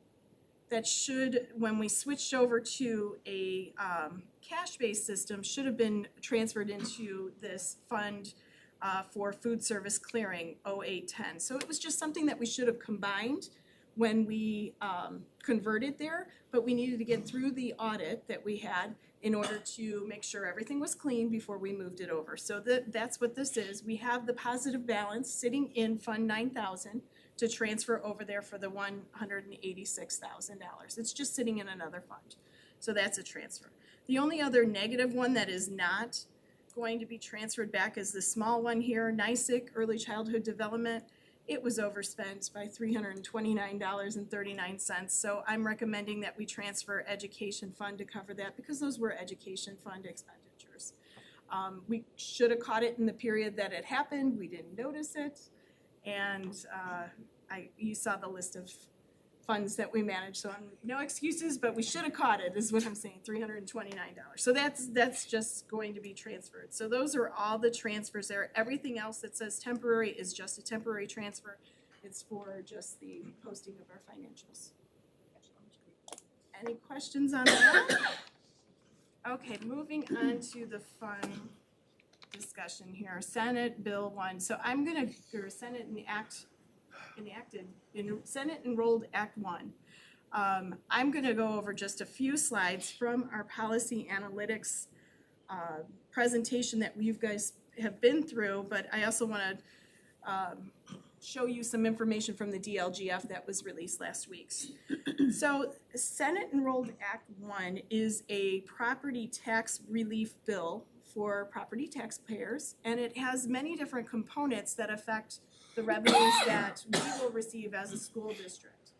that should, when we switched over to a cash-based system, should have been transferred into this fund for food service clearing 0810. So it was just something that we should have combined when we converted there, but we needed to get through the audit that we had in order to make sure everything was clean before we moved it over. So that's what this is. We have the positive balance sitting in Fund 9,000 to transfer over there for the $186,000. It's just sitting in another fund. So that's a transfer. The only other negative one that is not going to be transferred back is the small one here, NICIC, Early Childhood Development. It was overspent by $329.39. So I'm recommending that we transfer education fund to cover that because those were education fund expenditures. We should have caught it in the period that it happened. We didn't notice it. And you saw the list of funds that we manage. So no excuses, but we should have caught it is what I'm saying, $329. So that's just going to be transferred. So those are all the transfers there. Everything else that says temporary is just a temporary transfer. It's for just the posting of our financials. Any questions on that? Okay, moving on to the fun discussion here. Senate Bill 1. So I'm gonna, or Senate Senate Enrolled Act 1. I'm going to go over just a few slides from our policy analytics presentation that you guys have been through, but I also want to show you some information from the DLGF that was released last week. So Senate Enrolled Act 1 is a property tax relief bill for property taxpayers, and it has many different components that affect the revenues that we will receive as a school district.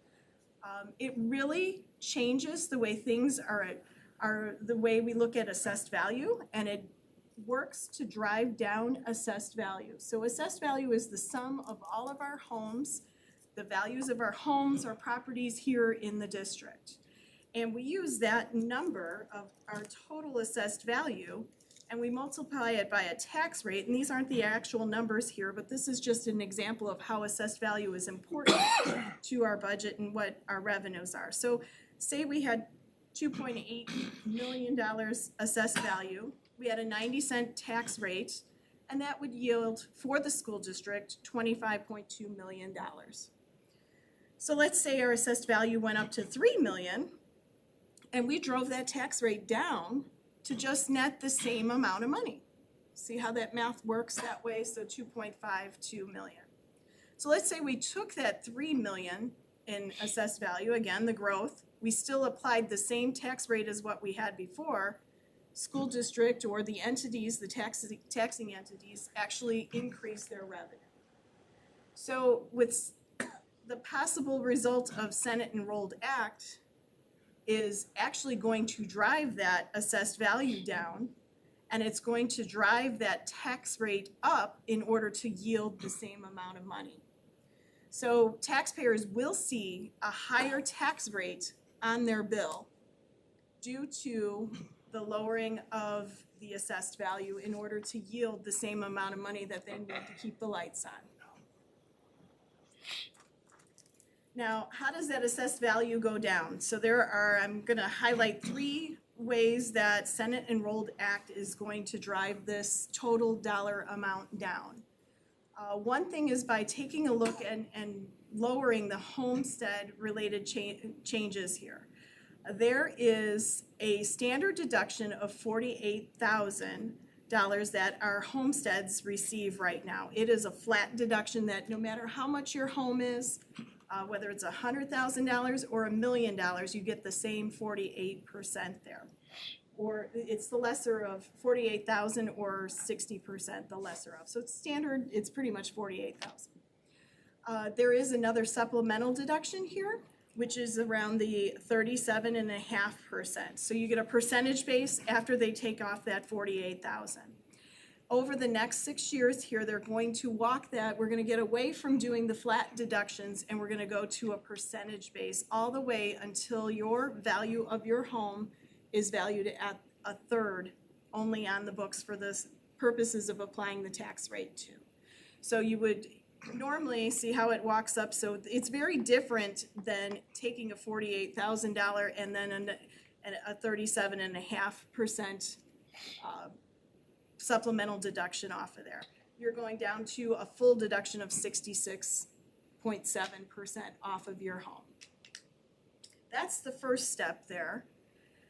It really changes the way things are the way we look at assessed value, and it works to drive down assessed value. So assessed value is the sum of all of our homes, the values of our homes or properties here in the district. And we use that number of our total assessed value and we multiply it by a tax rate, and these aren't the actual numbers here, but this is just an example of how assessed value is important to our budget and what our revenues are. So say we had $2.8 million assessed value, we had a 90-cent tax rate, and that would yield for the school district $25.2 million. So let's say our assessed value went up to $3 million, and we drove that tax rate down to just net the same amount of money. See how that math works that way? So 2.52 million. So let's say we took that 3 million in assessed value, again, the growth, we still applied the same tax rate as what we had before. School district or the entities, the taxing entities, actually increase their revenue. So with the possible result of Senate Enrolled Act is actually going to drive that assessed value down, and it's going to drive that tax rate up in order to yield the same amount of money. So taxpayers will see a higher tax rate on their bill due to the lowering of the assessed value in order to yield the same amount of money that they need to keep the lights on. Now, how does that assessed value go down? So I'm gonna highlight 3 ways that Senate Enrolled Act is going to drive this total dollar amount down. One thing is by taking a look and lowering the homestead related changes here. There is a standard deduction of $48,000 that our homesteads receive right now. It is a flat deduction that no matter how much your home is, whether it's $100,000 or $1 million, you get the same 48% there. or it's the lesser of 48,000 or 60% the lesser of. So it's standard, it's pretty much 48,000. There is another supplemental deduction here, which is around the 37.5%. So you get a percentage base after they take off that 48,000. Over the next 6 years here, they're going to walk that, we're gonna get away from doing the flat deductions and we're gonna go to a percentage base all the way until your value of your home is valued at a third only on the books for the purposes of applying the tax rate to. So you would normally see how it walks up, so it's very different than taking a $48,000 and then a 37.5% supplemental deduction off of there. You're going down to a full deduction of 66.7% off of your home. That's the first step there.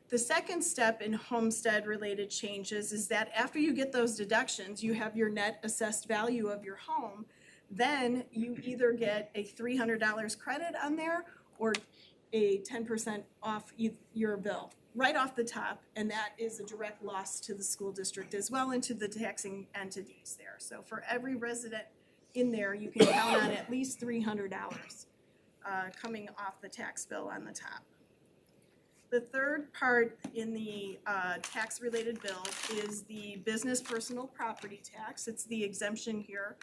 The second step in homestead related changes is that after you get those deductions, you have your net assessed value of your home. Then you either get a $300 credit on there or a 10% off your bill right off the top, and that is a direct loss to the school district as well and to the taxing entities there. So for every resident in there, you can count on at least $300 coming off the tax bill on the top. The third part in the tax-related bill is the business personal property tax. It's the exemption here.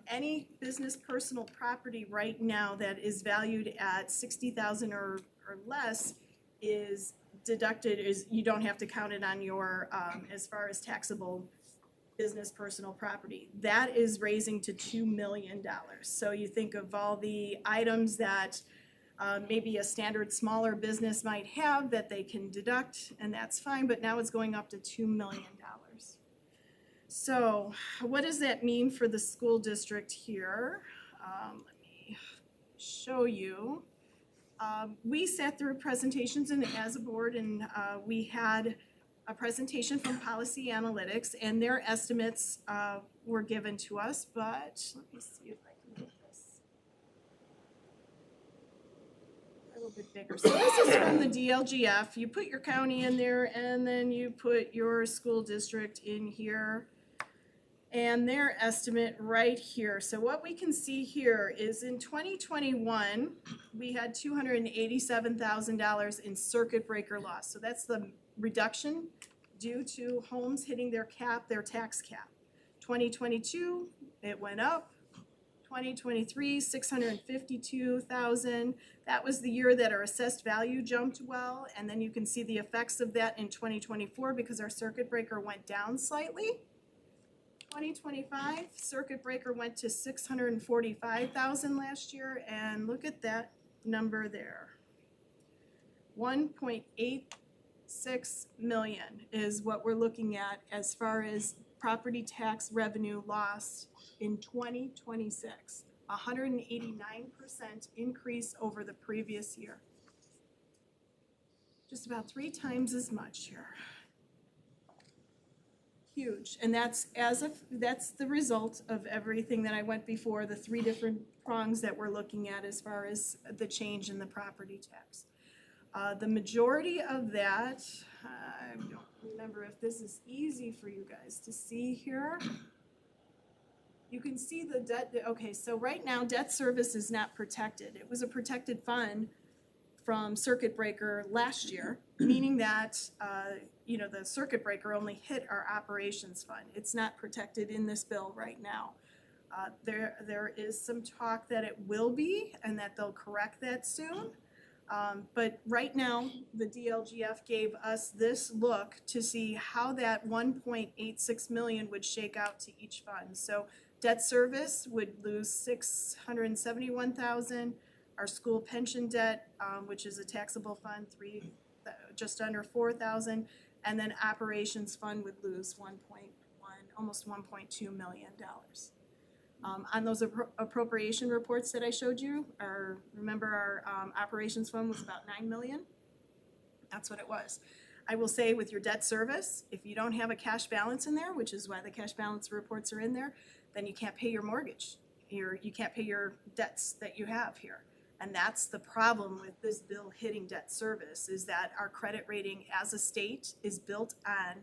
Any business personal property right now that is valued at $60,000 or less is deducted, you don't have to count it on your, as far as taxable business personal property. That is raising to $2 million. So you think of all the items that maybe a standard smaller business might have that they can deduct, and that's fine, but now it's going up to $2 million. So what does that mean for the school district here? Let me show you. We sat through presentations as a board, and we had a presentation from Policy Analytics, and their estimates were given to us, but let me see if I can get this a little bit bigger. So this is from the DLGF. You put your county in there, and then you put your school district in here, and their estimate right here. So what we can see here is in 2021, we had $287,000 in circuit breaker loss. So that's the reduction due to homes hitting their cap, their tax cap. 2022, it went up. 2023, $652,000. That was the year that our assessed value jumped well, and then you can see the effects of that in 2024 because our circuit breaker went down slightly. 2025, circuit breaker went to $645,000 last year, and look at that number there. $1.86 million is what we're looking at as far as property tax revenue lost in 2026. 189% increase over the previous year. Just about 3 times as much here. Huge, and that's the result of everything that I went before, the 3 different prongs that we're looking at as far as the change in the property tax. The majority of that, I don't remember if this is easy for you guys to see here. You can see the debt, okay, so right now debt service is not protected. It was a protected fund from circuit breaker last year, meaning that the circuit breaker only hit our operations fund. It's not protected in this bill right now. There is some talk that it will be and that they'll correct that soon. But right now, the DLGF gave us this look to see how that 1.86 million would shake out to each fund. So debt service would lose $671,000. Our school pension debt, which is a taxable fund, just under $4,000, and then operations fund would lose almost $1.2 million. On those appropriation reports that I showed you, remember our operations fund was about $9 million. That's what it was. I will say with your debt service, if you don't have a cash balance in there, which is why the cash balance reports are in there, then you can't pay your mortgage. You can't pay your debts that you have here. And that's the problem with this bill hitting debt service, is that our credit rating as a state is built on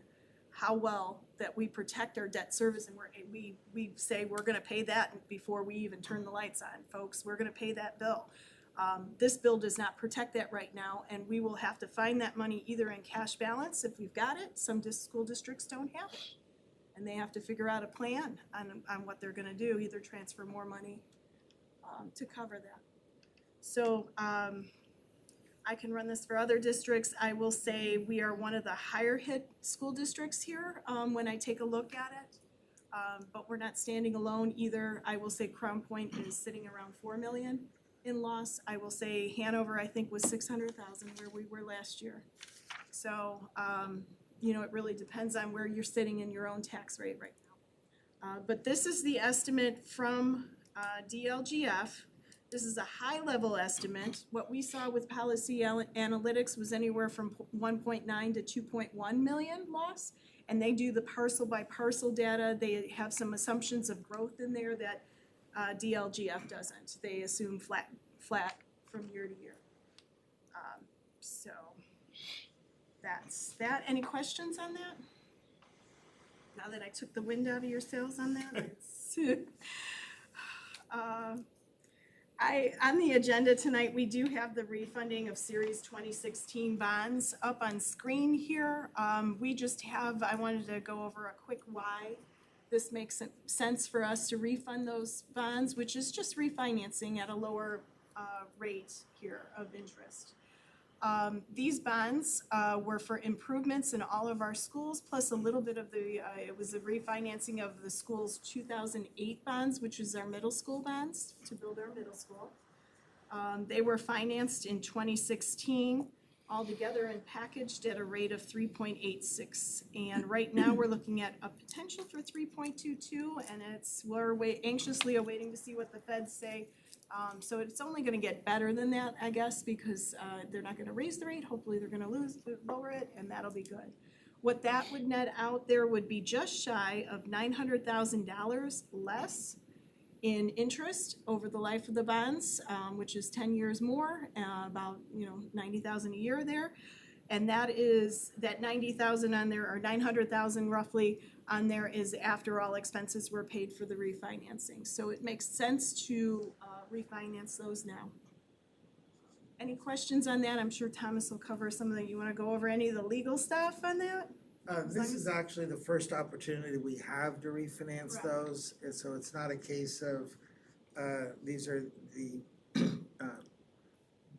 how well that we protect our debt service, and we say we're gonna pay that before we even turn the lights on, folks, we're gonna pay that bill. This bill does not protect that right now, and we will have to find that money either in cash balance if we've got it. Some school districts don't have it, and they have to figure out a plan on what they're gonna do, either transfer more money to cover that. So I can run this for other districts. I will say we are one of the higher hit school districts here when I take a look at it. But we're not standing alone either. I will say Crown Point is sitting around 4 million in loss. I will say Hanover, I think, was 600,000 where we were last year. So, it really depends on where you're sitting in your own tax rate right now. But this is the estimate from DLGF. This is a high-level estimate. What we saw with Policy Analytics was anywhere from 1.9 to 2.1 million loss. And they do the parcel by parcel data. They have some assumptions of growth in there that DLGF doesn't. They assume flat from year to year. So that's that. Any questions on that? Now that I took the wind out of your sails on that, on the agenda tonight, we do have the refunding of Series 2016 bonds up on screen here. I wanted to go over a quick why this makes sense for us to refund those bonds, which is just refinancing at a lower rate here of interest. These bonds were for improvements in all of our schools, plus a little bit of it was a refinancing of the school's 2008 bonds, which is our middle school bonds, to build our middle school. They were financed in 2016, altogether and packaged at a rate of 3.86. And right now, we're looking at a potential for 3.22, and we're anxiously awaiting to see what the feds say. So it's only gonna get better than that, I guess, because they're not gonna raise the rate. Hopefully they're gonna lower it, and that'll be good. What that would net out there would be just shy of $900,000 less in interest over the life of the bonds, which is 10 years more, about $90,000 a year there. And that 90,000 on there, or 900,000 roughly on there, is after all expenses were paid for the refinancing. So it makes sense to refinance those now. Any questions on that? I'm sure Thomas will cover some of you want to go over any of the legal stuff on that? This is actually the first opportunity we have to refinance Correct. those, and so it's not a case of, these are the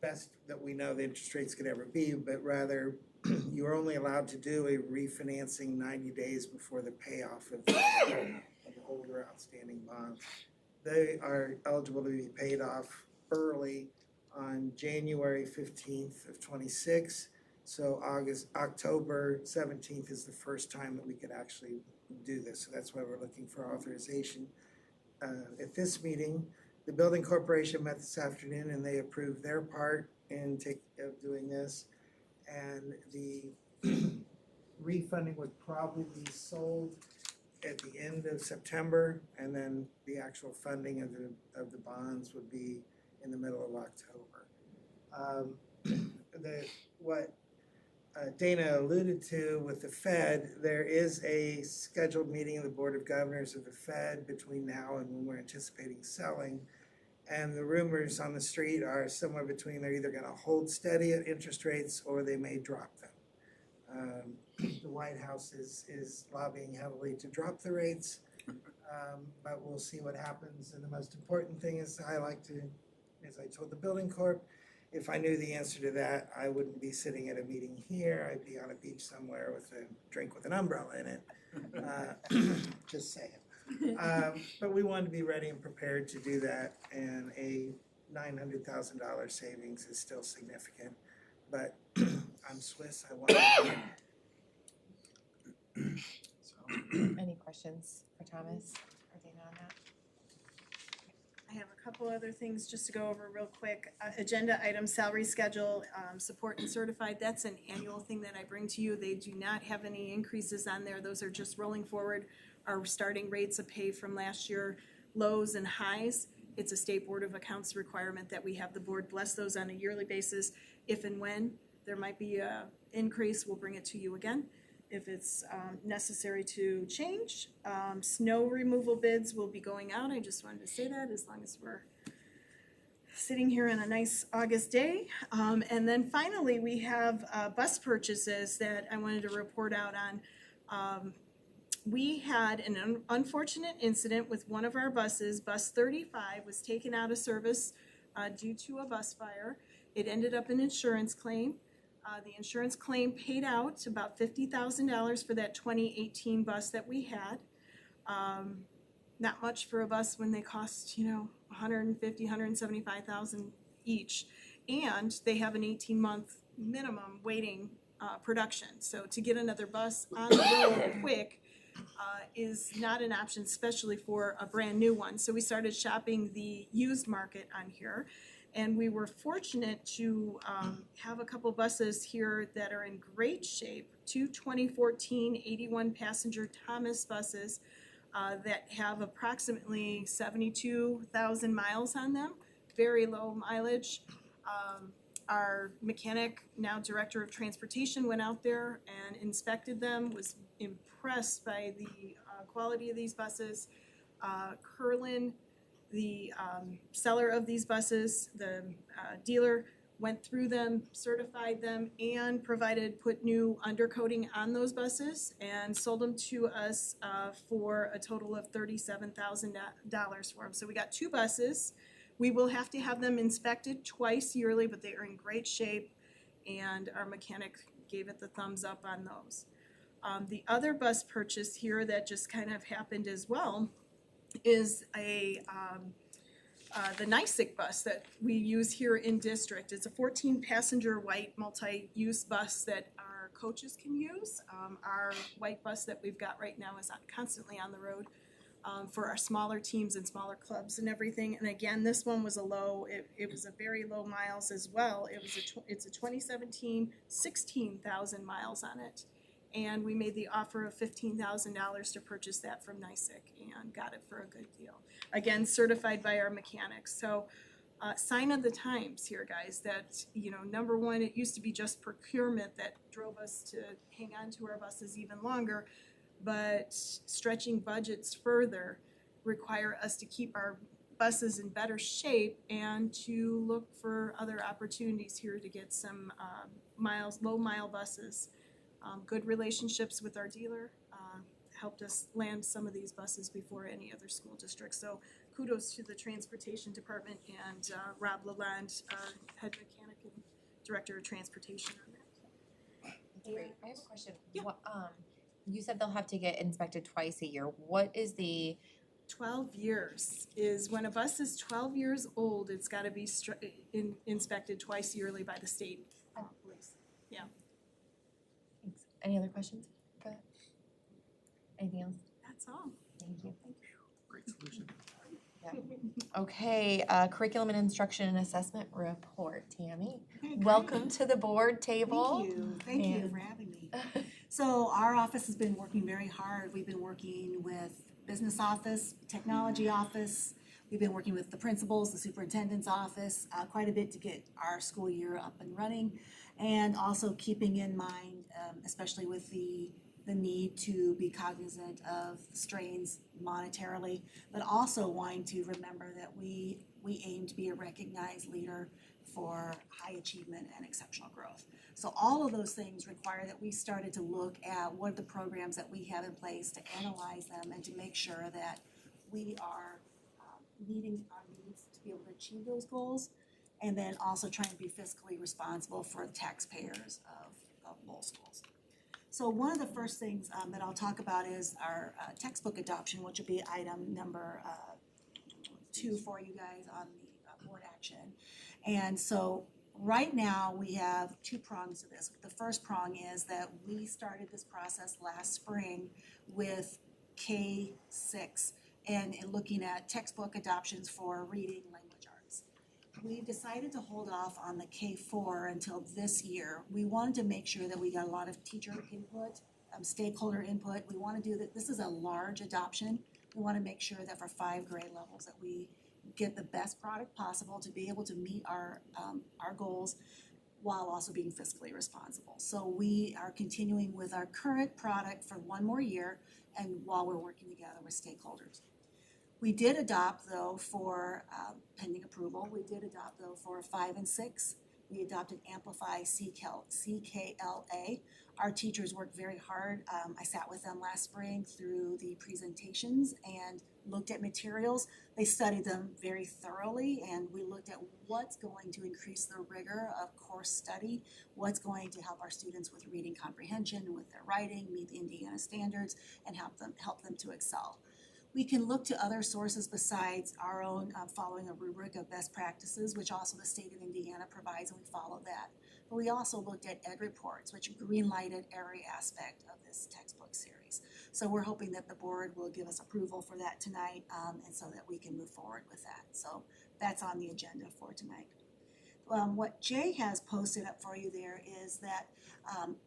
best that we know the interest rates could ever be, but rather you're only allowed to do a refinancing 90 days before the payoff of the older outstanding bonds. They are eligible to be paid off early on January 15th of 26. So October 17th is the first time that we could actually do this. So that's why we're looking for authorization. At this meeting, the building corporation met this afternoon and they approved their part in doing this. And the refunding would probably be sold at the end of September, and then the actual funding of the bonds would be in the middle of October. What Dana alluded to with the Fed, there is a scheduled meeting of the Board of Governors of the Fed between now and when we're anticipating selling. And the rumors on the street are somewhere between they're either gonna hold steady at interest rates or they may drop them. The White House is lobbying heavily to drop the rates, but we'll see what happens. And the most important thing is I told the building corp, if I knew the answer to that, I wouldn't be sitting at a meeting here. I'd be on a beach somewhere with a drink with an umbrella in it. Just saying. But we wanted to be ready and prepared to do that, and a $900,000 savings is still significant. But I'm Swiss, I want to. Any questions for Thomas or Dana on that? I have a couple other things just to go over real quick. Agenda item, salary schedule, support and certified, that's an annual thing that I bring to you. They do not have any increases on there. Those are just rolling forward our starting rates of pay from last year, lows and highs. It's a state board of accounts requirement that we have the board bless those on a yearly basis. If and when there might be a increase, we'll bring it to you again. If it's necessary to change, snow removal bids will be going out. I just wanted to say that as long as we're sitting here on a nice August day. And then finally, we have bus purchases that I wanted to report out on. We had an unfortunate incident with one of our buses. Bus 35 was taken out of service due to a bus fire. It ended up an insurance claim. The insurance claim paid out about $50,000 for that 2018 bus that we had. Not much for a bus when they cost, $150,000, $175,000 each. And they have an 18-month minimum waiting production. So to get another bus on the road quick is not an option, especially for a brand new one. So we started shopping the used market on here. And we were fortunate to have a couple buses here that are in great shape. Two 2014 81 passenger Thomas buses that have approximately 72,000 miles on them, very low mileage. Our mechanic, now director of transportation, went out there and inspected them, was impressed by the quality of these buses. Curlin, the seller of these buses, the dealer, went through them, certified them, and put new undercoating on those buses and sold them to us for a total of $37,000 for them. So we got two buses. We will have to have them inspected twice yearly, but they are in great shape, and our mechanic gave it the thumbs up on those. The other bus purchase here that just kind of happened as well is the NYSIC bus that we use here in district. It's a 14-passenger white multi-use bus that our coaches can use. Our white bus that we've got right now is constantly on the road for our smaller teams and smaller clubs and everything. And again, this one was it was a very low miles as well. It's a 2017, 16,000 miles on it. And we made the offer of $15,000 to purchase that from NYSIC and got it for a good deal. Again, certified by our mechanics. So sign of the times here, guys, that, number one, it used to be just procurement that drove us to hang on to our buses even longer, but stretching budgets further require us to keep our buses in better shape and to look for other opportunities here to get some low mile buses. Good relationships with our dealer helped us land some of these buses before any other school district. So kudos to the transportation department and Rob Lalonde, our head mechanic and director of transportation on that. Great. I have a question. Yeah. What, you said they'll have to get inspected twice a year. What is the 12 years is when a bus is 12 years old, it's got to be inspected twice yearly by the state police. Yeah. Thanks. Any other questions? Go ahead. Anything else? That's all. Thank you. Great solution. Okay, curriculum and instruction and assessment report, Tammy. Welcome to the board table. Thank you And- for having me. So our office has been working very hard. We've been working with business office, technology office. We've been working with the principals, the superintendent's office, quite a bit to get our school year up and running. And also keeping in mind, especially with the need to be cognizant of strains monetarily, but also wanting to remember that we aim to be a recognized leader for high achievement and exceptional growth. So all of those things require that we started to look at what are the programs that we have in place to analyze them and to make sure that we are meeting our needs to be able to achieve those goals, and then also trying to be fiscally responsible for the taxpayers of Lowell schools. So one of the first things that I'll talk about is our textbook adoption, which will be item number 2 for you guys on the board action. And so right now we have 2 prongs to this. The first prong is that we started this process last spring with K-6 and looking at textbook adoptions for reading, language arts. We've decided to hold off on the K-4 until this year. We wanted to make sure that we got a lot of teacher input, stakeholder input. We want to do that. This is a large adoption. We want to make sure that for 5 grade levels that we get the best product possible to be able to meet our goals while also being fiscally responsible. So we are continuing with our current product for one more year and while we're working together with stakeholders. We did adopt though for pending approval, we did adopt though for 5 and 6. We adopted Amplify CKLA. Our teachers worked very hard. I sat with them last spring through the presentations and looked at materials. They studied them very thoroughly and we looked at what's going to increase the rigor of course study, what's going to help our students with reading comprehension, with their writing, meet the Indiana standards, and help them to excel. We can look to other sources besides our own following a rubric of best practices, which also the state of Indiana provides, and we follow that. But we also looked at ed reports, which green-lighted every aspect of this textbook series. So we're hoping that the board will give us approval for that tonight, and so that we can move forward with that. So that's on the agenda for tonight. What Jay has posted up for you there is that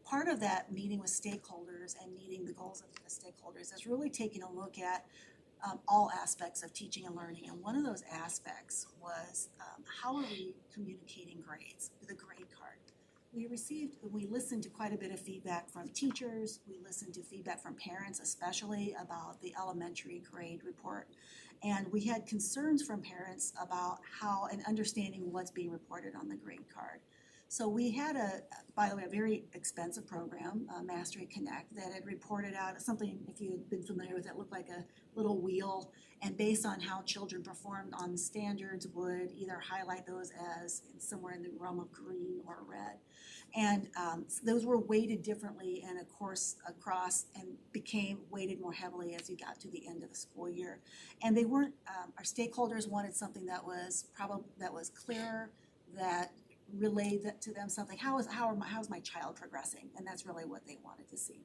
part of that meeting with stakeholders and meeting the goals of the stakeholders is really taking a look at all aspects of teaching and learning. And one of those aspects was how are we communicating grades, the grade card. We listened to quite a bit of feedback from teachers, we listened to feedback from parents, especially about the elementary grade report. And we had concerns from parents about how and understanding what's being reported on the grade card. So we had by the way, a very expensive program, Mastery Connect, that had reported out something, if you've been familiar with it, looked like a little wheel, and based on how children performed on the standards would either highlight those as somewhere in the realm of green or red. And those were weighted differently and of course across and became weighted more heavily as you got to the end of the school year. And they weren't, our stakeholders wanted something that was clearer, that relayed to them something, how's my child progressing? And that's really what they wanted to see.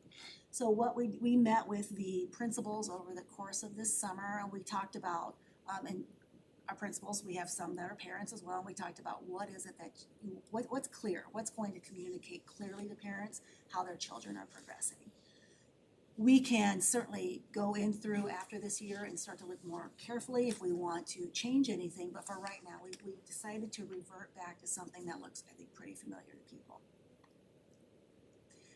So what we met with the principals over the course of this summer, and we talked about, and our principals, we have some that are parents as well, and we talked about what is it that, what's clear, what's going to communicate clearly to parents how their children are progressing. We can certainly go in through after this year and start to look more carefully if we want to change anything, but for right now, we've decided to revert back to something that looks, I think, pretty familiar to people.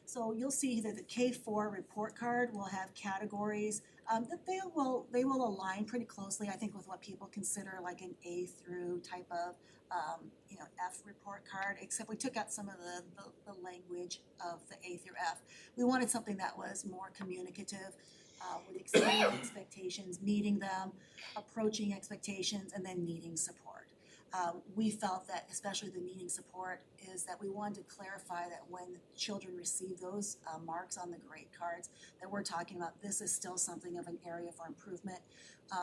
So you'll see that the K-4 report card will have categories that they will align pretty closely, I think, with what people consider like an A through type of F report card, except we took out some of the language of the A through F. We wanted something that was more communicative, with exceeding expectations, meeting them, approaching expectations, and then needing support. We felt that, especially the needing support, is that we wanted to clarify that when the children receive those marks on the grade cards, that we're talking about this is still something of an area for improvement.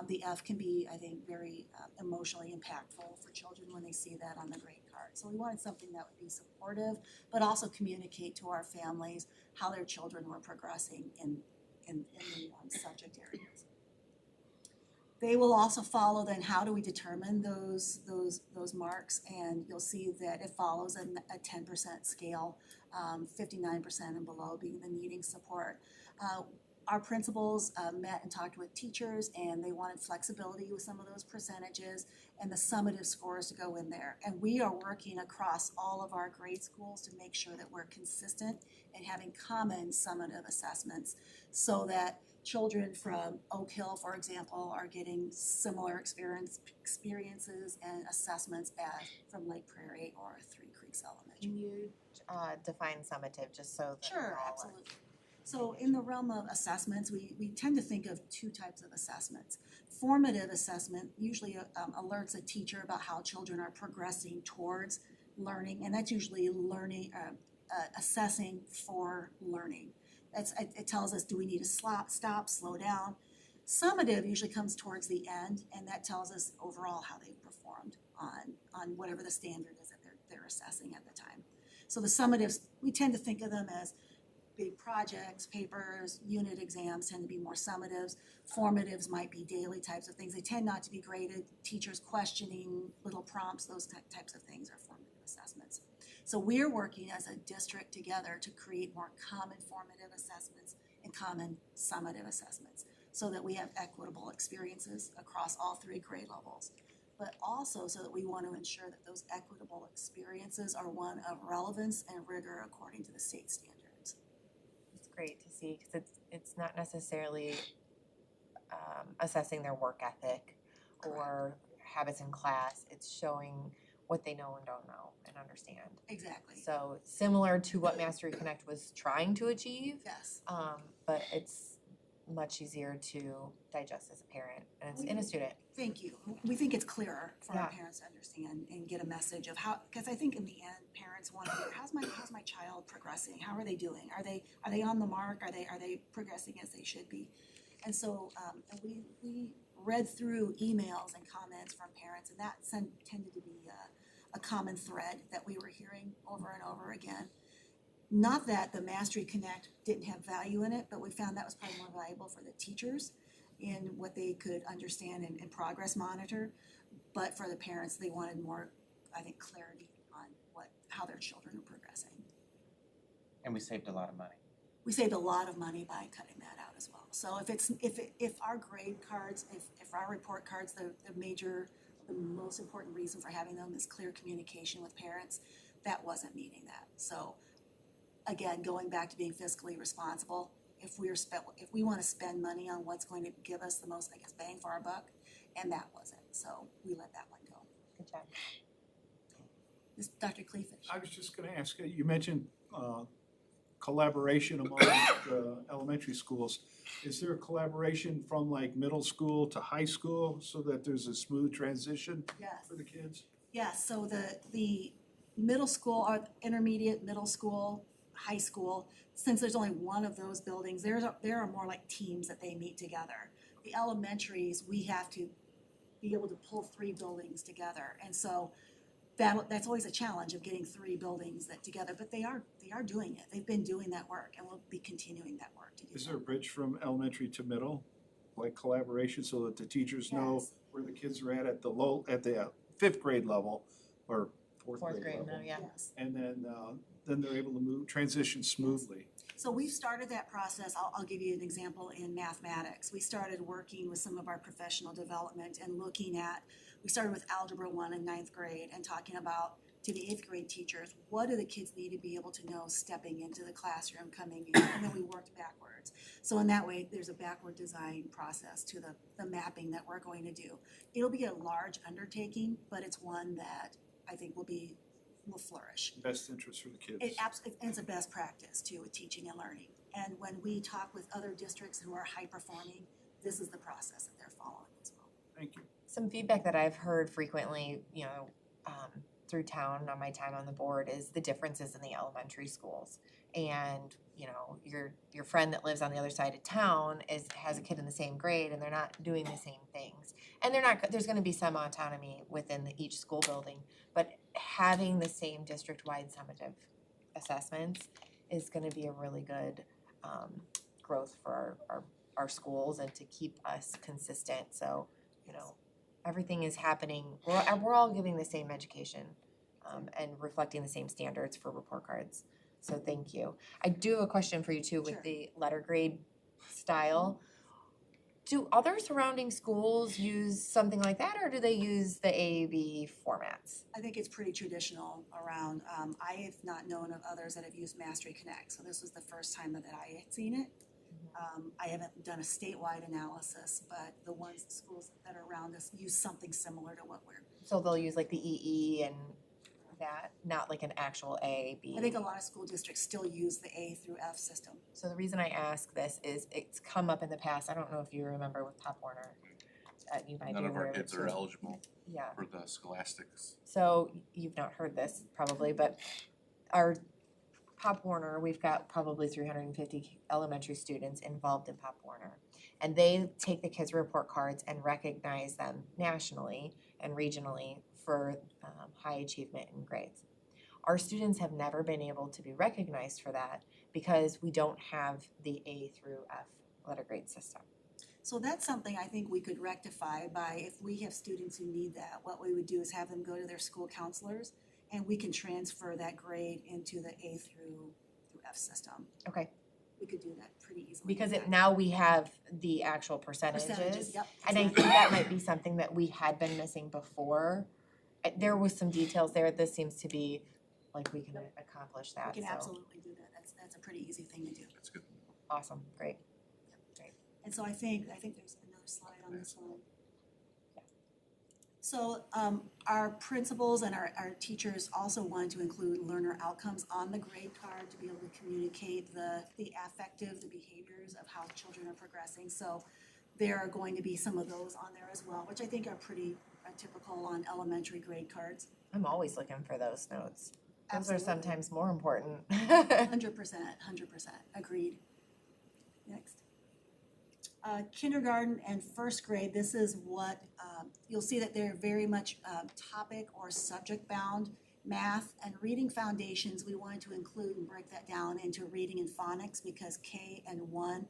The F can be, I think, very emotionally impactful for children when they see that on the grade card. So we wanted something that would be supportive, but also communicate to our families how their children were progressing in the subject areas. They will also follow then how do we determine those marks, and you'll see that it follows a 10% scale, 59% and below being the needing support. Our principals met and talked with teachers, and they wanted flexibility with some of those percentages and the summative scores to go in there. And we are working across all of our grade schools to make sure that we're consistent and having common summative assessments so that children from Oak Hill, for example, are getting similar experiences and assessments as from Lake Prairie or Three Creeks Elementary. Can you define summative just so that Sure, we're all absolutely. So in the realm of assessments, we tend to think of two types of assessments. Formative assessment usually alerts a teacher about how children are progressing towards learning, and that's usually learning, assessing for learning. It tells us, do we need to stop, slow down? Summative usually comes towards the end, and that tells us overall how they've performed on whatever the standard is that they're assessing at the time. So the summatives, we tend to think of them as big projects, papers, unit exams tend to be more summatives. Formatives might be daily types of things. They tend not to be graded. Teachers questioning, little prompts, those types of things are formative assessments. So we're working as a district together to create more common formative assessments and common summative assessments so that we have equitable experiences across all three grade levels. but also so that we want to ensure that those equitable experiences are one of relevance and rigor according to the state standards. It's great to see, because it's not necessarily assessing their work ethic or habits in class. It's showing what they know and don't know and understand. Exactly. So similar to what Mastery Connect was trying to achieve, Yes. but it's much easier to digest as a parent and a student. Thank you. We think it's clearer for our Yeah. parents to understand and get a message of how, because I think in the end, parents want to hear, how's my child progressing? How are they doing? Are they on the mark? Are they progressing as they should be? And so, and we read through emails and comments from parents, and that tended to be a common thread that we were hearing over and over again. Not that the Mastery Connect didn't have value in it, but we found that was probably more valuable for the teachers in what they could understand and progress monitor. But for the parents, they wanted more, I think, clarity on how their children are progressing. And we saved a lot of money. We saved a lot of money by cutting that out as well. So if our grade cards, if our report cards, the most important reason for having them is clear communication with parents, that wasn't meeting that. So again, going back to being fiscally responsible, if we want to spend money on what's going to give us the most, I guess, bang for our buck, and that wasn't. So we let that one go. Good job. Dr. Cleafish. I was just gonna ask, you mentioned collaboration among the elementary schools. Is there a collaboration from like middle school to high school so that there's a smooth transition Yes. for the kids? Yes, so the middle school, or intermediate, middle school, high school, since there's only one of those buildings, there are more like teams that they meet together. The elementaries, we have to be able to pull 3 buildings together, and so that's always a challenge of getting 3 buildings together, but they are doing it. They've been doing that work, and we'll be continuing that work to do. Is there a bridge from elementary to middle, like collaboration, so that the teachers know Yes. where the kids are at the 5th grade level or fourth grade level? Yeah. Yes. And then they're able to transition smoothly. So we've started that process. I'll give you an example in mathematics. We started working with some of our professional development and we started with Algebra 1 in 9th grade and talking about to the 8th grade teachers, what do the kids need to be able to know stepping into the classroom, coming in, and then we worked backwards. So in that way, there's a backward design process to the mapping that we're going to do. It'll be a large undertaking, but it's one that I think will flourish. Best interest for the kids. It's a best practice too with teaching and learning. And when we talk with other districts who are high performing, this is the process that they're following as well. Thank you. Some feedback that I've heard frequently, through town on my time on the board is the differences in the elementary schools. And, your friend that lives on the other side of town has a kid in the same grade and they're not doing the same things. And there's gonna be some autonomy within each school building, but having the same district-wide summative assessments is gonna be a really good growth for our schools and to keep us consistent. So, everything is happening, we're all giving the same education and reflecting the same standards for report cards. So thank you. I do have a question for you too with Sure. the letter grade style. Do other surrounding schools use something like that, or do they use the AAB formats? I think it's pretty traditional around, I have not known of others that have used Mastery Connect, so this was the first time that I had seen it. I haven't done a statewide analysis, but the schools that are around us use something similar to what So they'll use like the EE and that, not like an actual A, B. I think a lot of school districts still use the A through F system. So the reason I ask this is it's come up in the past, I don't know if you remember with Pop Warner. You might be None of our aware kids too. are eligible Yeah. for the scholastics. So you've not heard this probably, but our Pop Warner, we've got probably 350 elementary students involved in Pop Warner. And they take the kids' report cards and recognize them nationally and regionally for high achievement in grades. Our students have never been able to be recognized for that because we don't have the A through F letter grade system. So that's something I think we could rectify by, if we have students who need that, what we would do is have them go to their school counselors and we can transfer that grade into the A through F system. Okay, we could do that pretty easily. Because now we have the actual percentages. Yep. And I think that might be something that we had been missing before. There was some details there. This seems to be like we can accomplish We that, can so absolutely do that. That's a pretty easy thing to do. That's good. awesome, great. And so I think there's another slide on this one. So our principals and our teachers also wanted to include learner outcomes on the grade card to be able to communicate the affective, the behaviors of how children are progressing. So there are going to be some of those on there as well, which I think are pretty typical on elementary grade cards. I'm always looking for those notes. Those Absolutely. are sometimes more important. 100%, agreed. Next. Kindergarten and first grade, this is what, you'll see that they're very much topic or subject bound. Math and reading foundations, we wanted to include and break that down into reading and phonics because K and 1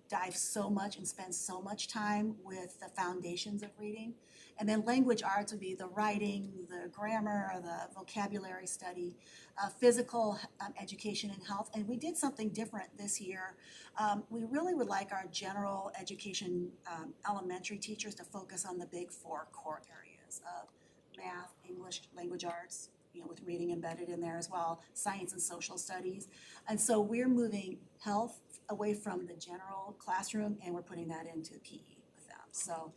dive so much and spend so much time with the foundations of reading. And then language arts would be the writing, the grammar, the vocabulary study, physical education and health. And we did something different this year. We really would like our general education elementary teachers to focus on the big 4 core areas of math, English, language arts, with reading embedded in there as well, science and social studies. And so we're moving health away from the general classroom and we're putting that into PE with them. So,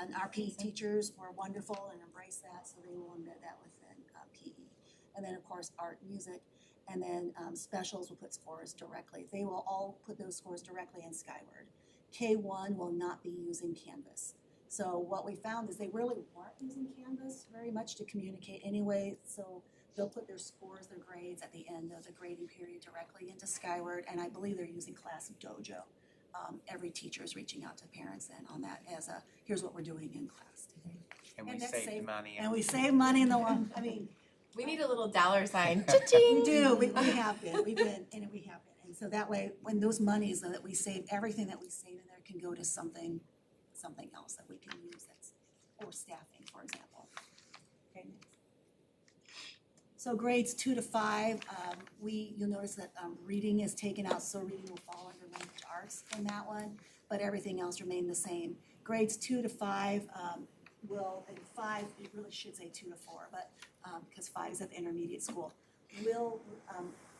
and our PE teachers were wonderful and embraced that, so they will embed that within PE. And then, of course, art, music, and then specials will put scores directly. They will all put those scores directly in Skyward. K1 will not be using Canvas. So what we found is they really weren't using Canvas very much to communicate anyway, so they'll put their scores, their grades at the end of the grading period directly into Skyward, and I believe they're using Class Dojo. Every teacher is reaching out to parents then on that as a, here's what we're doing in class today. And we And that's saved safe. money. And we save money in the one, I mean, We need a little dollar sign. we Cha-ching. do, we have been, and we have been. And so that way, when those monies that we save, everything that we save in there can go to something else that we can use that's, or staffing, for example. Okay, next. So grades 2 to 5, you'll notice that reading is taken out, so reading will fall under language arts in that one, but everything else remain the same. Grades 2 to 5 will, and 5, it really should say 2 to 4, but because 5 is at the intermediate school, will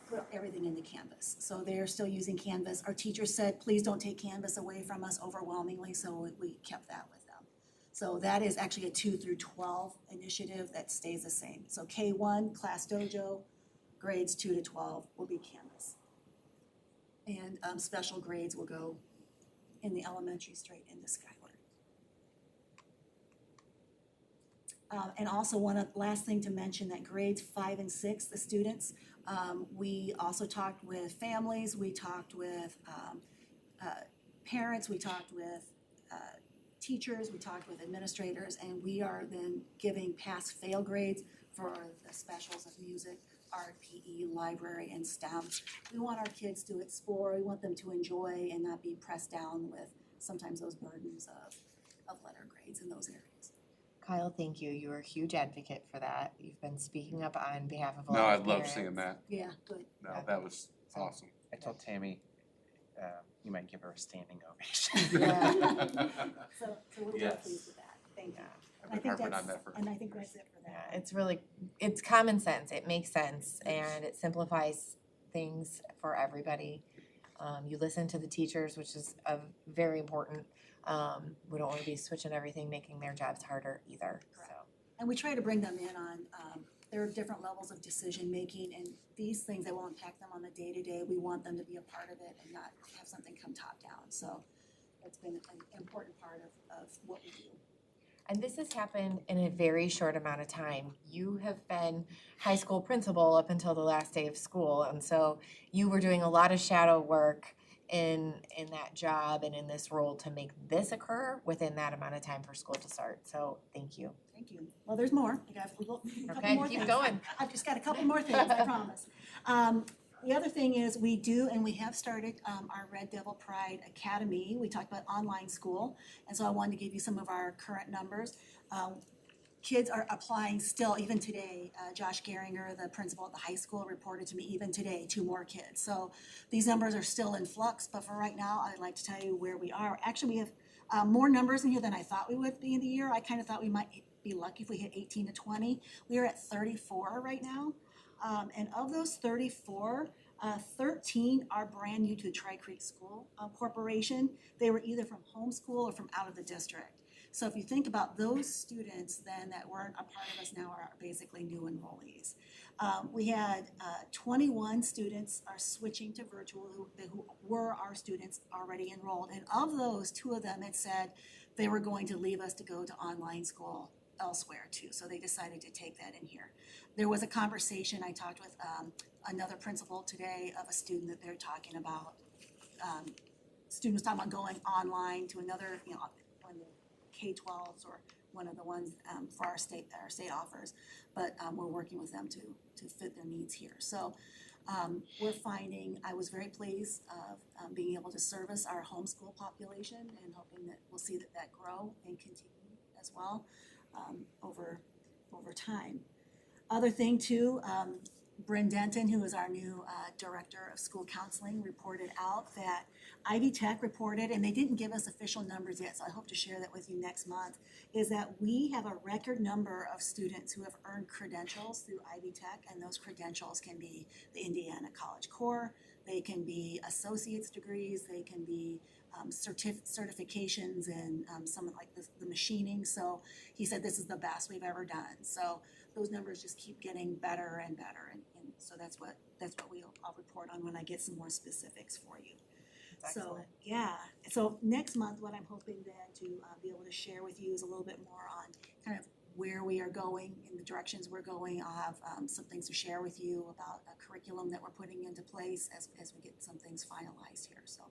put everything into Canvas. So they're still using Canvas. Our teachers said, please don't take Canvas away from us overwhelmingly, so we kept that with them. So that is actually a 2 through 12 initiative that stays the same. So K1, Class Dojo, grades 2 to 12 will be Canvas. And special grades will go in the elementary straight into Skyward. And also last thing to mention that grades 5 and 6, the students, we also talked with families, we talked with parents, we talked with teachers, we talked with administrators, and we are then giving pass-fail grades for the specials of music, art, PE, library, and STEM. We want our kids to explore, we want them to enjoy and not be pressed down with sometimes those burdens of letter grades in those areas. Kyle, thank you. You are a huge advocate for that. You've been speaking up on behalf of a No, lot I of love parents. seeing that. Yeah, good. No, that was awesome. I told Tammy, you might give her a standing ovation. So we're real Yes. pleased with that. Thank you. I've been harping on that for. And I think that's it for that. Yeah, it's really, it's common sense. It makes sense and it simplifies things for everybody. You listen to the teachers, which is very important. We don't want to be switching everything, making their jobs harder either, so. And we try to bring them in on, there are different levels of decision-making, and these things that will impact them on the day-to-day, we want them to be a part of it and not have something come top-down. So it's been an important part of what we do. And this has happened in a very short amount of time. You have been high school principal up until the last day of school, and so you were doing a lot of shadow work in that job and in this role to make this occur within that amount of time for school to start. So thank you. Thank you. Well, there's more. I got a couple Okay, more keep things. going. I've just got a couple more things, I promise. The other thing is we do, and we have started our Red Devil Pride Academy. We talked about online school, and so I wanted to give you some of our current numbers. kids are applying still, even today. Josh Geringer, the principal at the high school, reported to me even today, 2 more kids. So these numbers are still in flux, but for right now, I'd like to tell you where we are. Actually, we have more numbers in here than I thought we would be in the year. I kind of thought we might be lucky if we hit 18 to 20. We are at 34 right now. And of those 34, 13 are brand new to the Tri-Creek School Corporation. They were either from homeschool or from out of the district. So if you think about those students then that weren't a part of us now are basically new enrollees. We had 21 students are switching to virtual who were our students already enrolled. And of those, 2 of them had said they were going to leave us to go to online school elsewhere too. So they decided to take that in here. There was a conversation, I talked with another principal today of a student that they're talking about. Student was talking about going online to another, one of the K-12s or one of the ones for our state offers, but we're working with them to fit their needs here. So we're finding, I was very pleased of being able to service our homeschool population and hoping that we'll see that grow and continue as well over time. Other thing too, Bryn Denton, who is our new Director of School Counseling, reported out that Ivy Tech reported, and they didn't give us official numbers yet, so I hope to share that with you next month, is that we have a record number of students who have earned credentials through Ivy Tech, and those credentials can be the Indiana College Core, they can be associate's degrees, they can be certifications in some of like the machining. So he said this is the best we've ever done. So those numbers just keep getting better and better, and so that's what I'll report on when I get some more specifics for you. So yeah, so next month what I'm hoping then to be able to share with you is a little bit more on kind of where we are going in the directions we're going. I'll have some things to share with you about a curriculum that we're putting into place as we get some things finalized here. So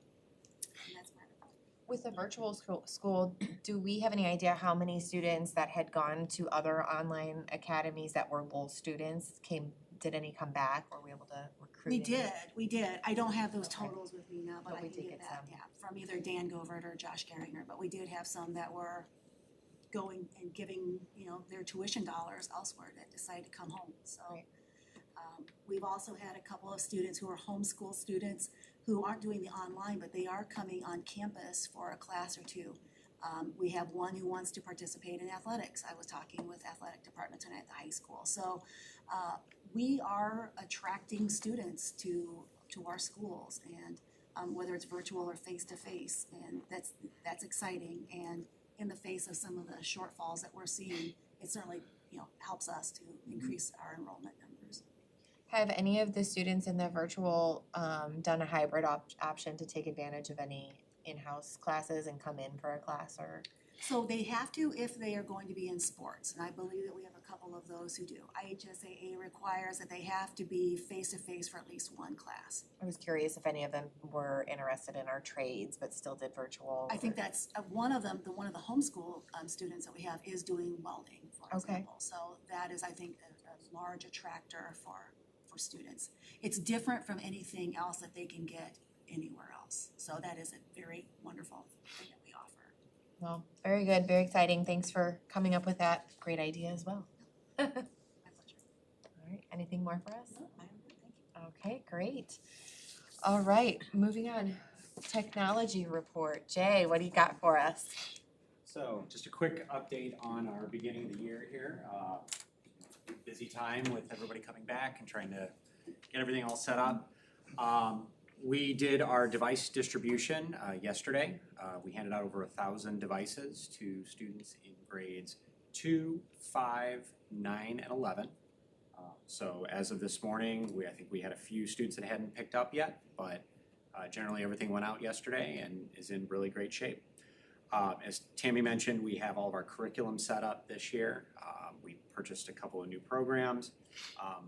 and that's my report. With the virtual school, do we have any idea how many students that had gone to other online academies that were Lowell students did any come back? Were we able to recruit? We did. I don't have those Okay. totals with me now, but But I we can did get get that, some. yeah, from either Dan Govert or Josh Geringer, but we did have some that were going and giving, their tuition dollars elsewhere that decided to come home, so. Right. We've also had a couple of students who are homeschool students who aren't doing the online, but they are coming on campus for a class or 2. We have one who wants to participate in athletics. I was talking with athletic department tonight at the high school. So we are attracting students to our schools, and whether it's virtual or face-to-face, and that's exciting. And in the face of some of the shortfalls that we're seeing, it certainly helps us to increase our enrollment numbers. Have any of the students in the virtual done a hybrid option to take advantage of any in-house classes and come in for a class or? So they have to if they are going to be in sports, and I believe that we have a couple of those who do. IHSAA requires that they have to be face-to-face for at least one class. I was curious if any of them were interested in our trades but still did virtual. I think that's one of them, one of the homeschool students that we have is doing welding, for Okay. example. So that is, I think, a large attractor for students. It's different from anything else that they can get anywhere else. So that is a very wonderful thing that we offer. Well, very good, very exciting. Thanks for coming up with that great idea as well. My pleasure. All right, anything more for us? No, I am good, thank you. Okay, great. All right, moving on. Technology report. Jay, what do you got for us? So just a quick update on our beginning of the year here. Busy time with everybody coming back and trying to get everything all set up. We did our device distribution yesterday. We handed out over 1,000 devices to students in grades 2, 5, 9, and 11. So as of this morning, I think we had a few students that hadn't picked up yet, but generally everything went out yesterday and is in really great shape. As Tammy mentioned, we have all of our curriculum set up this year. We purchased a couple of new programs,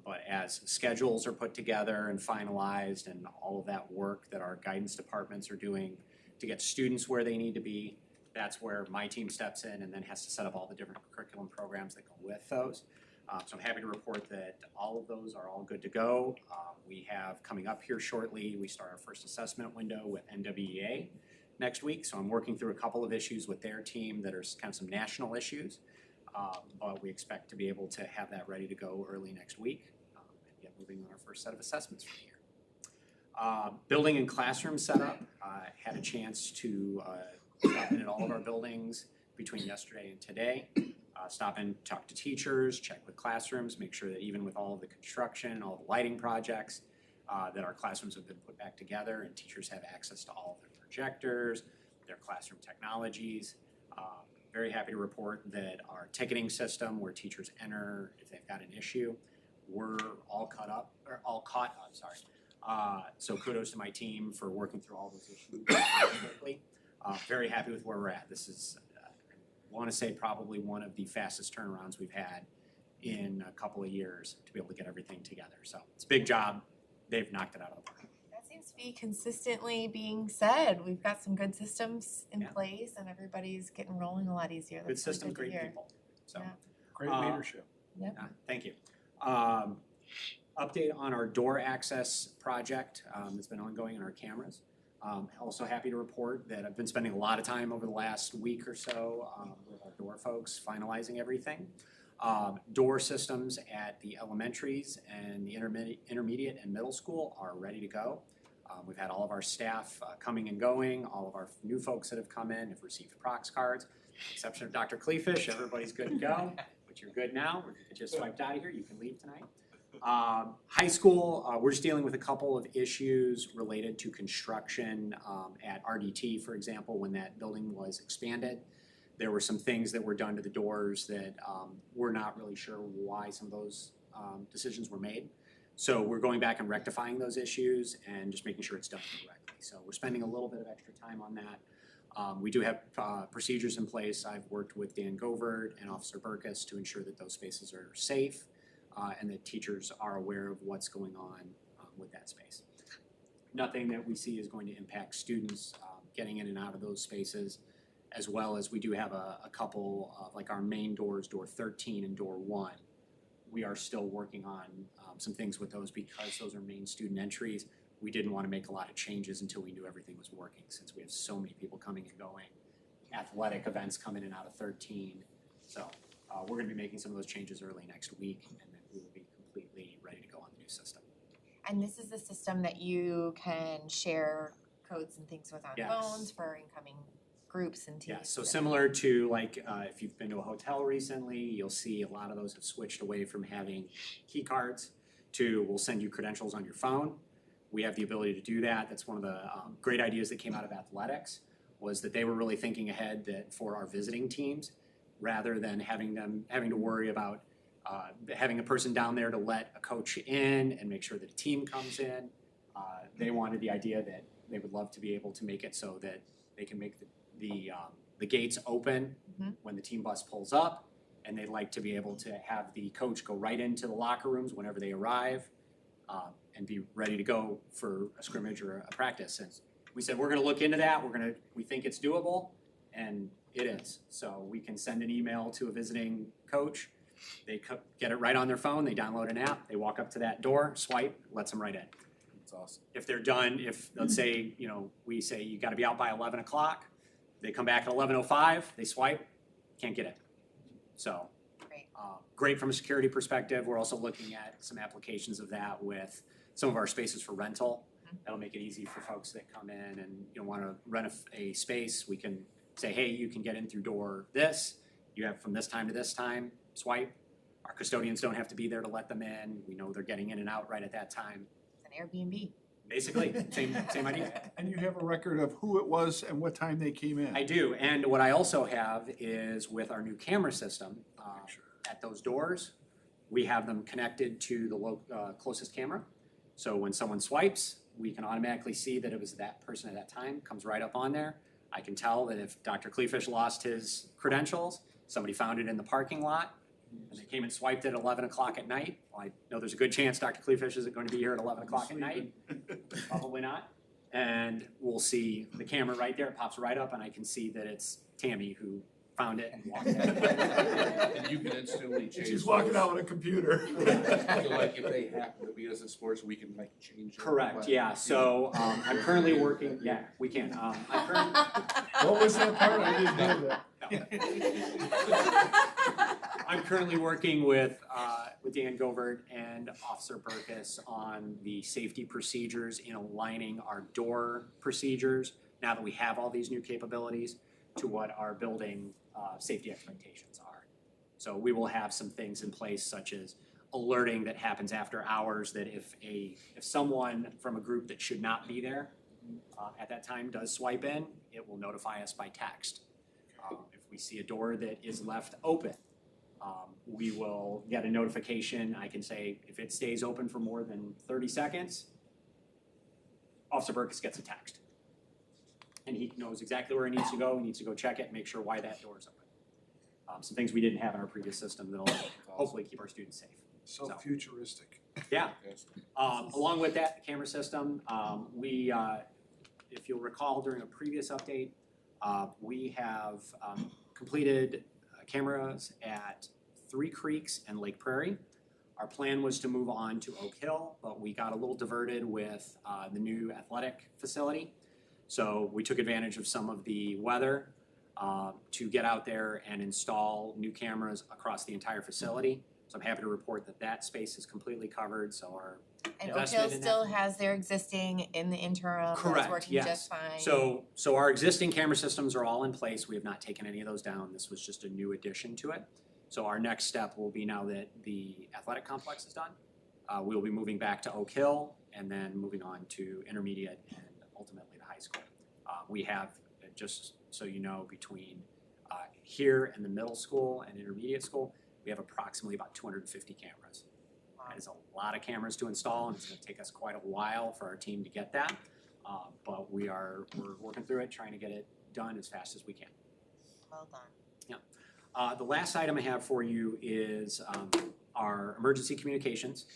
but as schedules are put together and finalized and all of that work that our guidance departments are doing to get students where they need to be, that's where my team steps in and then has to set up all the different curriculum programs that go with those. So I'm happy to report that all of those are all good to go. We have coming up here shortly, we start our first assessment window with NWEA next week. So I'm working through a couple of issues with their team that are kind of some national issues. But we expect to be able to have that ready to go early next week, and get moving on our first set of assessments for the year. Building and classroom setup, had a chance to stop in at all of our buildings between yesterday and today. Stop and talk to teachers, check with classrooms, make sure that even with all of the construction, all the lighting projects, that our classrooms have been put back together and teachers have access to all of their projectors, their classroom technologies. Very happy to report that our ticketing system where teachers enter if they've got an issue, we're all caught up. So kudos to my team for working through all those issues quickly. Very happy with where we're at. This is, I want to say, probably one of the fastest turnarounds we've had in a couple of years to be able to get everything together. So it's a big job. They've knocked it out of the park. That seems to be consistently being said. We've got some good systems in Yeah. place and everybody's getting rolling a lot easier. Good That's really system, good to great hear. people. So. Yeah. Great leadership. Thank you. Update on our door access project that's been ongoing in our cameras. Also happy to report that I've been spending a lot of time over the last week or so with our door folks finalizing everything. Door systems at the elementaries and the intermediate and middle school are ready to go. We've had all of our staff coming and going. All of our new folks that have come in have received Prox cards. With the exception of Dr. Kleefish, everybody's good to go. But you're good now. We're just swiped out of here. You can leave tonight. High school, we're just dealing with a couple of issues related to construction at RDT, for example, when that building was expanded. There were some things that were done to the doors that we're not really sure why some of those decisions were made. So we're going back and rectifying those issues and just making sure it's done correctly. So we're spending a little bit of extra time on that. We do have procedures in place. I've worked with Dan Govert and Officer Burkus to ensure that those spaces are safe and that teachers are aware of what's going on with that space. Nothing that we see is going to impact students getting in and out of those spaces, as well as we do have a couple of, like our main doors, door 13 and door 1. We are still working on some things with those because those are main student entries. We didn't want to make a lot of changes until we knew everything was working, since we have so many people coming and going. Athletic events come in and out of 13. So we're going to be making some of those changes early next week, and then we will be completely ready to go on the new system. And this is the system that you can share codes and things with on Yes. phones for incoming groups and teams. Yeah, so similar to like if you've been to a hotel recently, you'll see a lot of those have switched away from having key cards to we'll send you credentials on your phone. We have the ability to do that. That's one of the great ideas that came out of athletics, was that they were really thinking ahead that for our visiting teams, rather than having to worry about having a person down there to let a coach in and make sure that a team comes in, they wanted the idea that they would love to be able to make it so that they can make the gates open when the team bus pulls up, and they'd like to be able to have the coach go right into the locker rooms whenever they arrive and be ready to go for a scrimmage or a practice. And we said we're going to look into that. We think it's doable, and it is. So we can send an email to a visiting coach. They get it right on their phone. They download an app. They walk up to that door, swipe, lets them right in. That's awesome. If they're done, if let's say we say you got to be out by 11 o'clock, they come back at 11:05. They swipe, can't get in. So great from a security perspective. We're also looking at some applications of that with some of our spaces for rental. That'll make it easy for folks that come in and want to rent a space. We can say, hey, you can get in through door this. You have from this time to this time, swipe. Our custodians don't have to be there to let them in. We know they're getting in and out right at that time. It's an Airbnb. Basically, same idea. And you have a record of who it was and what time they came in? I do, and what I also have is with our new camera system, at those doors, we have them connected to the closest camera. So when someone swipes, we can automatically see that it was that person at that time, comes right up on there. I can tell that if Dr. Kleefish lost his credentials, somebody found it in the parking lot, and they came and swiped it at 11 o'clock at night. Well, I know there's a good chance Dr. Kleefish isn't going to be here at 11 o'clock at night. Probably not. And we'll see the camera right there. It pops right up, and I can see that it's Tammy who found it and walked in. And you can instantly change. She's walking out with a computer. So like if they happen to be us in sports, we can like change. it. Correct, yeah. So I'm currently working, yeah, we can. What was that part? I didn't hear that. I'm currently working with Dan Govert and Officer Burkus on the safety procedures in aligning our door procedures, now that we have all these new capabilities, to what our building safety expectations are. So we will have some things in place such as alerting that happens after hours, that if someone from a group that should not be there at that time does swipe in, it will notify us by text. If we see a door that is left open, we will get a notification. I can say if it stays open for more than 30 seconds, Officer Burkus gets a text. And he knows exactly where he needs to go. He needs to go check it and make sure why that door is open. Some things we didn't have in our previous system that'll hopefully keep our students safe. So futuristic. Yeah. Along with that, the camera system, we, if you'll recall during a previous update, we have completed cameras at 3 Creeks and Lake Prairie. Our plan was to move on to Oak Hill, but we got a little diverted with the new athletic facility. So we took advantage of some of the weather to get out there and install new cameras across the entire facility. So I'm happy to report that that space is completely covered, so our And Oak investment Hill in that- still has their existing in the interim, that's Correct, working yes. just fine. So our existing camera systems are all in place. We have not taken any of those down. This was just a new addition to it. So our next step will be, now that the athletic complex is done, we'll be moving back to Oak Hill and then moving on to intermediate and ultimately the high school. We have, just so you know, between here and the middle school and intermediate school, we have approximately about 250 cameras. That is a lot of cameras to install, and it's gonna take us quite a while for our team to get that. But we're working through it, trying to get it done as fast as we can. Well done. The last item I have for you is our emergency communications.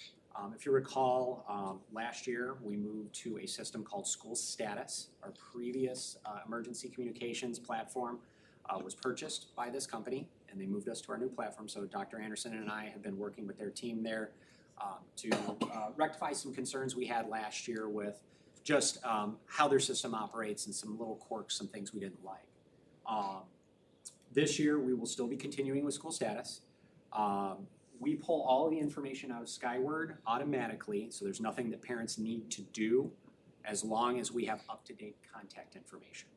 If you recall, last year we moved to a system called School Status. Our previous emergency communications platform was purchased by this company, and they moved us to our new platform. So Dr. Anderson and I have been working with their team there to rectify some concerns we had last year with just how their system operates and some little quirks, some things we didn't like. This year, we will still be continuing with School Status. We pull all the information out of Skyward automatically, so there's nothing that parents need to do as long as we have up-to-date contact information.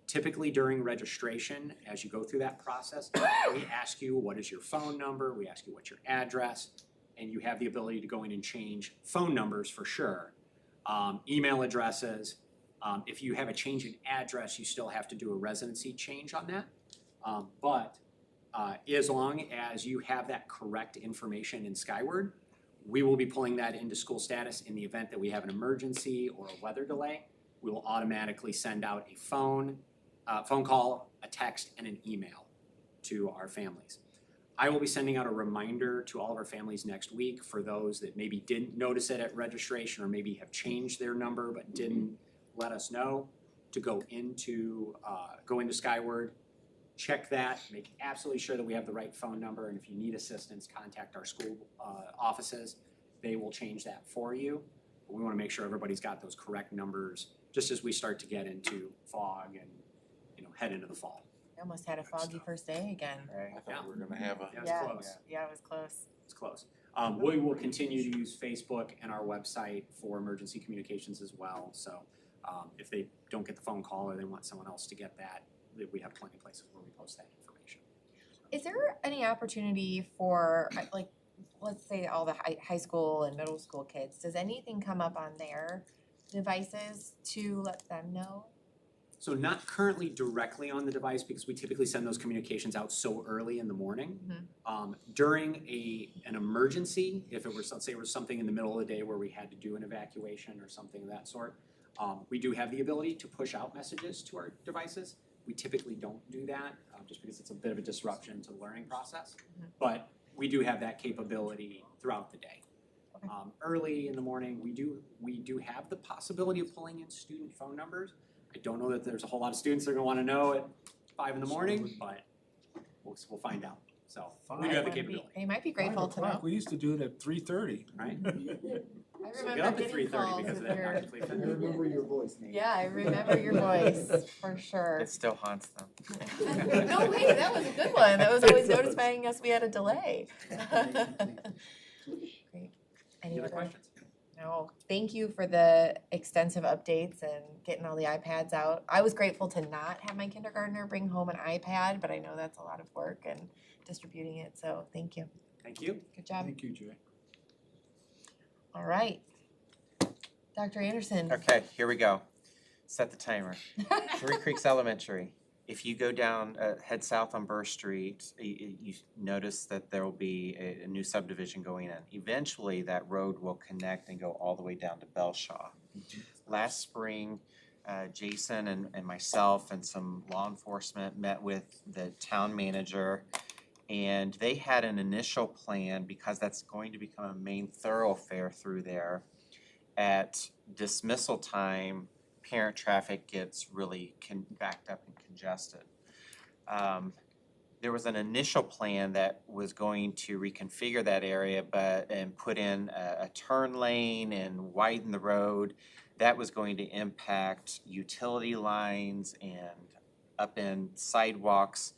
Typically during registration, as you go through that process, we ask you what is your phone number, we ask you what's your address, and you have the ability to go in and change phone numbers for sure. Email addresses. If you have a change in address, you still have to do a residency change on that. But as long as you have that correct information in Skyward, we will be pulling that into School Status. In the event that we have an emergency or a weather delay, we will automatically send out a phone call, a text, and an email to our families. I will be sending out a reminder to all of our families next week for those that maybe didn't notice it at registration or maybe have changed their number but didn't let us know, to go into Skyward, check that, make absolutely sure that we have the right phone number, and if you need assistance, contact our school offices. They will change that for you. But we want to make sure everybody's got those correct numbers just as we start to get into fog and head into the fall. We almost had a foggy first day again. I thought we were gonna have a. Yeah, it's close. Yeah, it was close. It's close. We will continue to use Facebook and our website for emergency communications as well. So if they don't get the phone call or they want someone else to get that, we have plenty of places where we post that information. Is there any opportunity for, like, let's say all the high school and middle school kids, does anything come up on their devices to let them know? So not currently directly on the device because we typically send those communications out so early in the morning. During an emergency, if it was, let's say it was something in the middle of the day where we had to do an evacuation or something of that sort, we do have the ability to push out messages to our devices. We typically don't do that just because it's a bit of a disruption to the learning process. But we do have that capability throughout the day. Okay. Early in the morning, we do have the possibility of pulling in student phone numbers. I don't know that there's a whole lot of students that are gonna wanna know at 5 in the morning, but we'll find out. So we do have the capability, They might be grateful to know. We used to do it at 3:30. right? I So remember get up at getting 3:30 calls because of with that your- knock and I remember your voice, Nate. Yeah, I remember your voice, for sure. It still haunts them. No, wait, that was a good one. That was always notifying us we had a delay. Great. Any Any other other? questions? No, thank you for the extensive updates and getting all the iPads out. I was grateful to not have my kindergartner bring home an iPad, but I know that's a lot of work and distributing it, so thank you. Thank you. Good job. Thank you, Jay. All right. Dr. Anderson. Okay, here we go. Set the timer. Three Creeks Elementary. If you go down, head south on Burr Street, you notice that there will be a new subdivision going in. Eventually, that road will connect and go all the way down to Belshaw. Last spring, Jason and myself and some law enforcement met with the town manager, and they had an initial plan, because that's going to become a main thoroughfare through there. At dismissal time, parent traffic gets really backed up and congested. There was an initial plan that was going to reconfigure that area and put in a turn lane and widen the road. That was going to impact utility lines and upend sidewalks.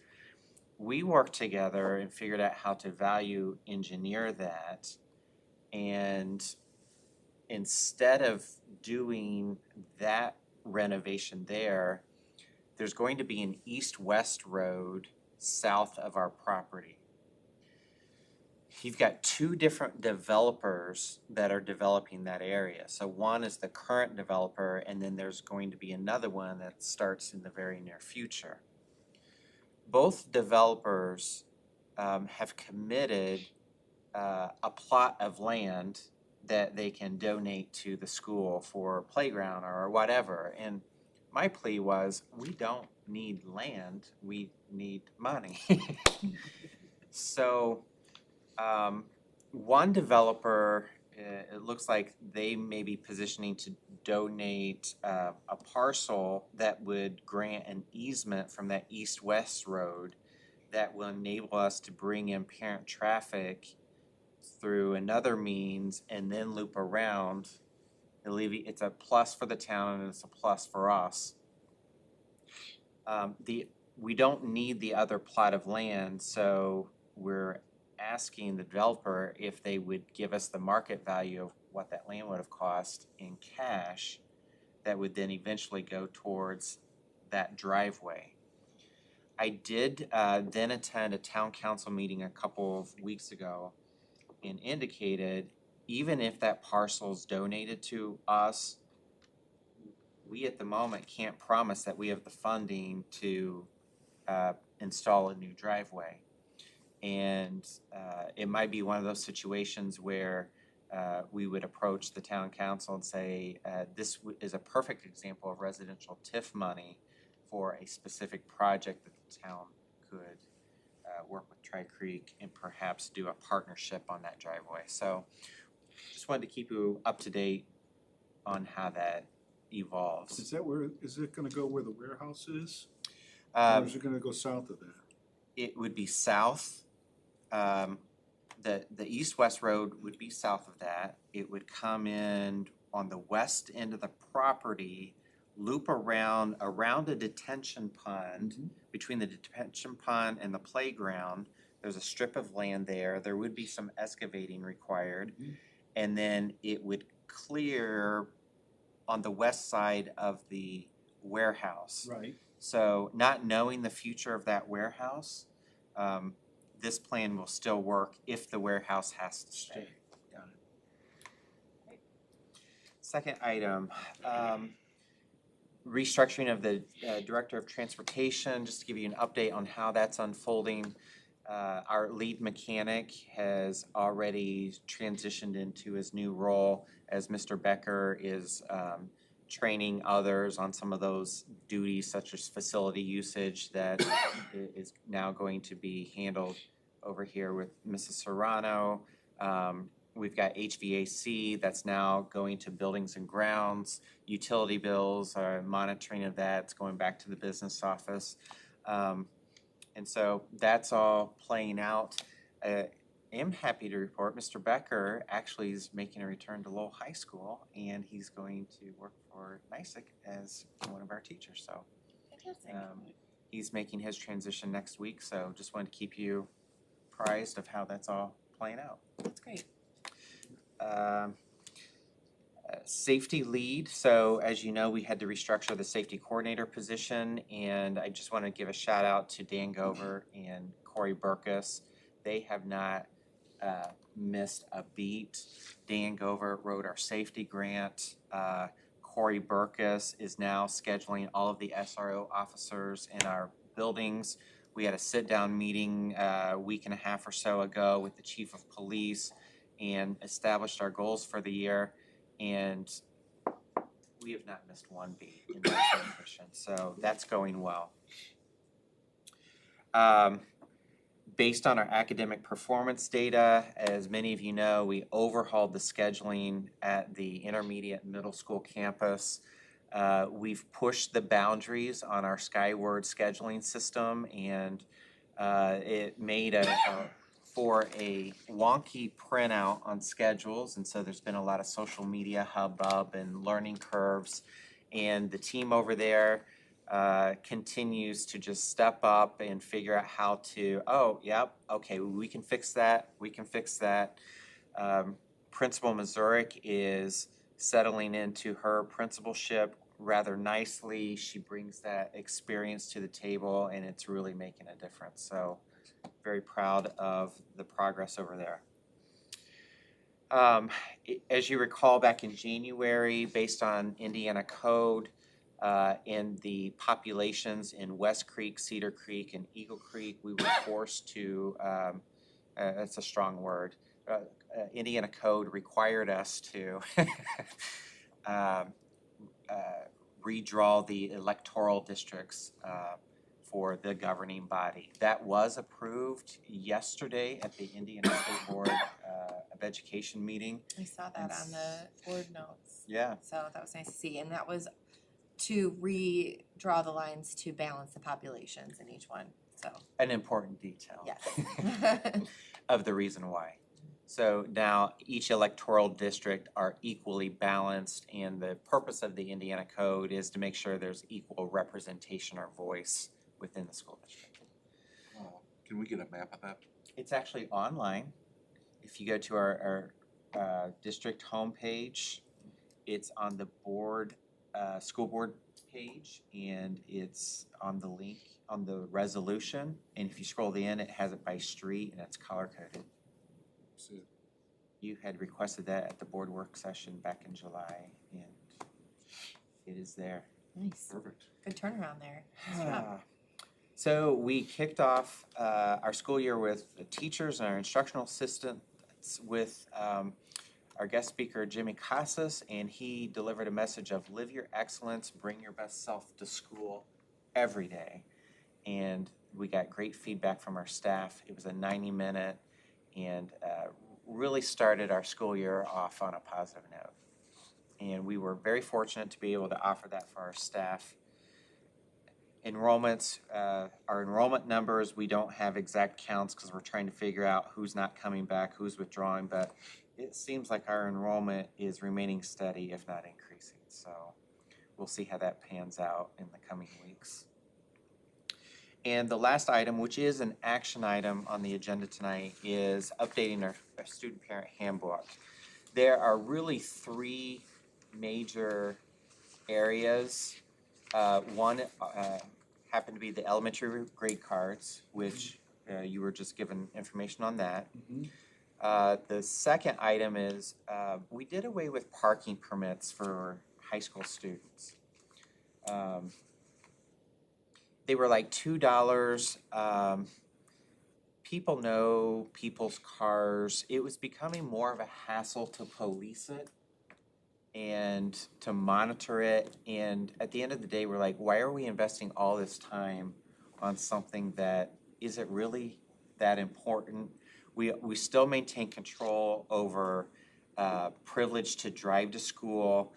We worked together and figured out how to value engineer that, and instead of doing that renovation there, there's going to be an east-west road south of our property. You've got two different developers that are developing that area. So one is the current developer, and then there's going to be another one that starts in the very near future. Both developers have committed a plot of land that they can donate to the school for a playground or whatever. And my plea was, we don't need land, we need money. So one developer, it looks like they may be positioning to donate a parcel that would grant an easement from that east-west road that will enable us to bring in parent traffic through another means and then loop around. It's a plus for the town and it's a plus for us. We don't need the other plot of land, so we're asking the developer if they would give us the market value of what that land would have cost in cash that would then eventually go towards that driveway. I did then attend a town council meeting a couple of weeks ago and indicated, even if that parcel's donated to us, we at the moment can't promise that we have the funding to install a new driveway. And it might be one of those situations where we would approach the town council and say, this is a perfect example of residential TIF money for a specific project that the town could work with Tri-Creek and perhaps do a partnership on that driveway. So just wanted to keep you up to date on how that evolves. Is it gonna go where the warehouse is? Or is it gonna go south of that? It would be south. The east-west road would be south of that. It would come in on the west end of the property, loop around a detention pond. Between the detention pond and the playground, there's a strip of land there. There would be some excavating required. And then it would clear on the west side of the warehouse. Right. So not knowing the future of that warehouse, this plan will still work if the warehouse has to stay. Got it. Second item, restructuring of the Director of Transportation, just to give you an update on how that's unfolding. Our lead mechanic has already transitioned into his new role as Mr. Becker is training others on some of those duties such as facility usage that is now going to be handled over here with Mrs. Serrano. We've got HVAC that's now going to buildings and grounds. Utility bills, monitoring of that's going back to the business office. And so that's all playing out. am happy to report Mr. Becker actually is making a return to Lowell High School, and he's going to work for NICEC as one of our teachers, so. Fantastic. He's making his transition next week, so just wanted to keep you apprised of how that's all playing out. That's great. Safety lead, so as you know, we had to restructure the safety coordinator position, and I just want to give a shout out to Dan Gover and Corey Burkus. They have not missed a beat. Dan Gover wrote our safety grant. Corey Burkus is now scheduling all of the SRO officers in our buildings. We had a sit-down meeting a week and a half or so ago with the chief of police and established our goals for the year. And we have not missed one beat in that transition, so that's going well. Based on our academic performance data, as many of you know, we overhauled the scheduling at the intermediate and middle school campus. We've pushed the boundaries on our Skyward scheduling system, and it made for a wonky printout on schedules, and so there's been a lot of social media hubbub and learning curves, and the team over there continues to just step up and figure out how to, we can fix that, Principal Mazurek is settling into her principalship rather nicely. She brings that experience to the table, and it's really making a difference, so very proud of the progress over there. As you recall, back in January, based on Indiana code, and the populations in West Creek, Cedar Creek, and Eagle Creek, we were forced to, that's a strong word, Indiana code required us to redraw the electoral districts for the governing body. That was approved yesterday at the Indiana State Board of Education meeting. I saw that on the board notes. Yeah. So that was nice to see, and that was to redraw the lines to balance the populations in each one, so. An important detail. Yes. Of the reason why. So now each electoral district are equally balanced, and the purpose of the Indiana code is to make sure there's equal representation or voice within the school district. Can we get a map of that? It's actually online. If you go to our district homepage, it's on the board, school board page, and it's on the link on the resolution. And if you scroll to the end, it has it by street, and it's color coded. See. You had requested that at the board work session back in July, and it is there. Nice. Perfect. Good turnaround there. Nice job. So we kicked off our school year with the teachers and our instructional assistants with our guest speaker, Jimmy Casas, and he delivered a message of live your excellence, bring your best self to school every day. And we got great feedback from our staff. It was a 90-minute and really started our school year off on a positive note. And we were very fortunate to be able to offer that for our staff. Enrollments, our enrollment numbers, we don't have exact counts because we're trying to figure out who's not coming back, who's withdrawing, but it seems like our enrollment is remaining steady, if not increasing. So we'll see how that pans out in the coming weeks. And the last item, which is an action item on the agenda tonight, is updating our student parent handbook. There are really three major areas. One happened to be the elementary grade cards, which you were just given information on that. The second item is we did away with parking permits for high school students. They were like $2. People know people's cars. It was becoming more of a hassle to police it and to monitor it. And at the end of the day, we're like, why are we investing all this time on something that isn't really that important? We still maintain control over privilege to drive to school.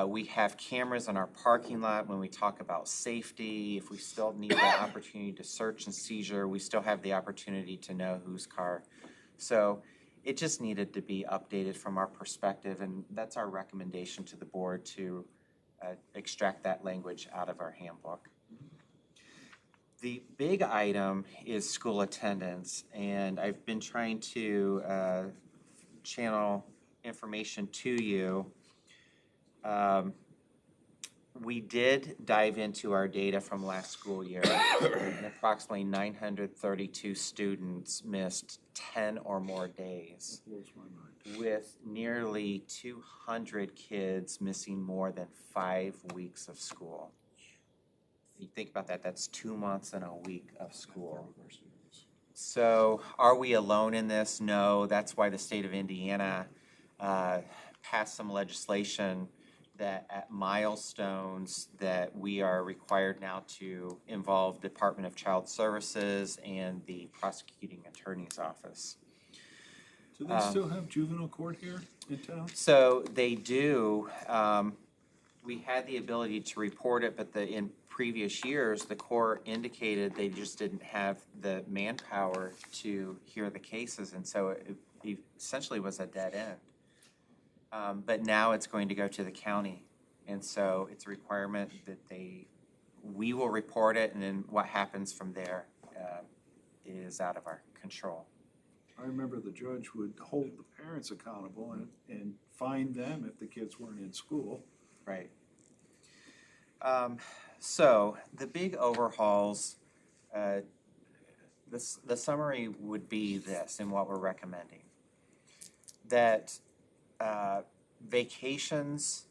We have cameras in our parking lot when we talk about safety. If we still need the opportunity to search and seizure, we still have the opportunity to know whose car So it just needed to be updated from our perspective, and that's our recommendation to the board to extract that language out of our handbook. The big item is school attendance, and I've been trying to channel information to you. We did dive into our data from last school year, and approximately 932 students missed 10 or more days, with nearly 200 kids missing more than 5 weeks of school. If you think about that, that's 2 months and a week of school. So are we alone in this? No, that's why the state of Indiana passed some legislation that at milestones that we are required now to involve Department of Child Services and the prosecuting attorney's office. Do they still have juvenile court here in town? So they do. We had the ability to report it, but in previous years, the court indicated they just didn't have the manpower to hear the cases, and so it essentially was a dead end. But now it's going to go to the county, and so it's a requirement that we will report it, and then what happens from there is out of our control. I remember the judge would hold the parents accountable and fine them if the kids weren't in school. Right. So the big overhauls, the summary would be this in what we're recommending. That vacations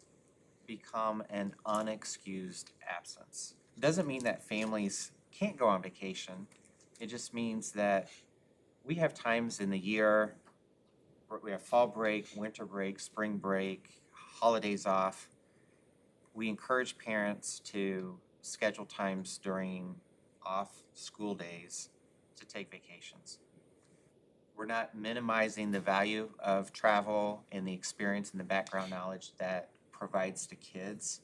become an unexcused absence. Doesn't mean that families can't go on vacation. It just means that we have times in the year, we have fall break, winter break, spring break, holidays off. We encourage parents to schedule times during off school days to take vacations. We're not minimizing the value of travel and the experience and the background knowledge that provides to kids.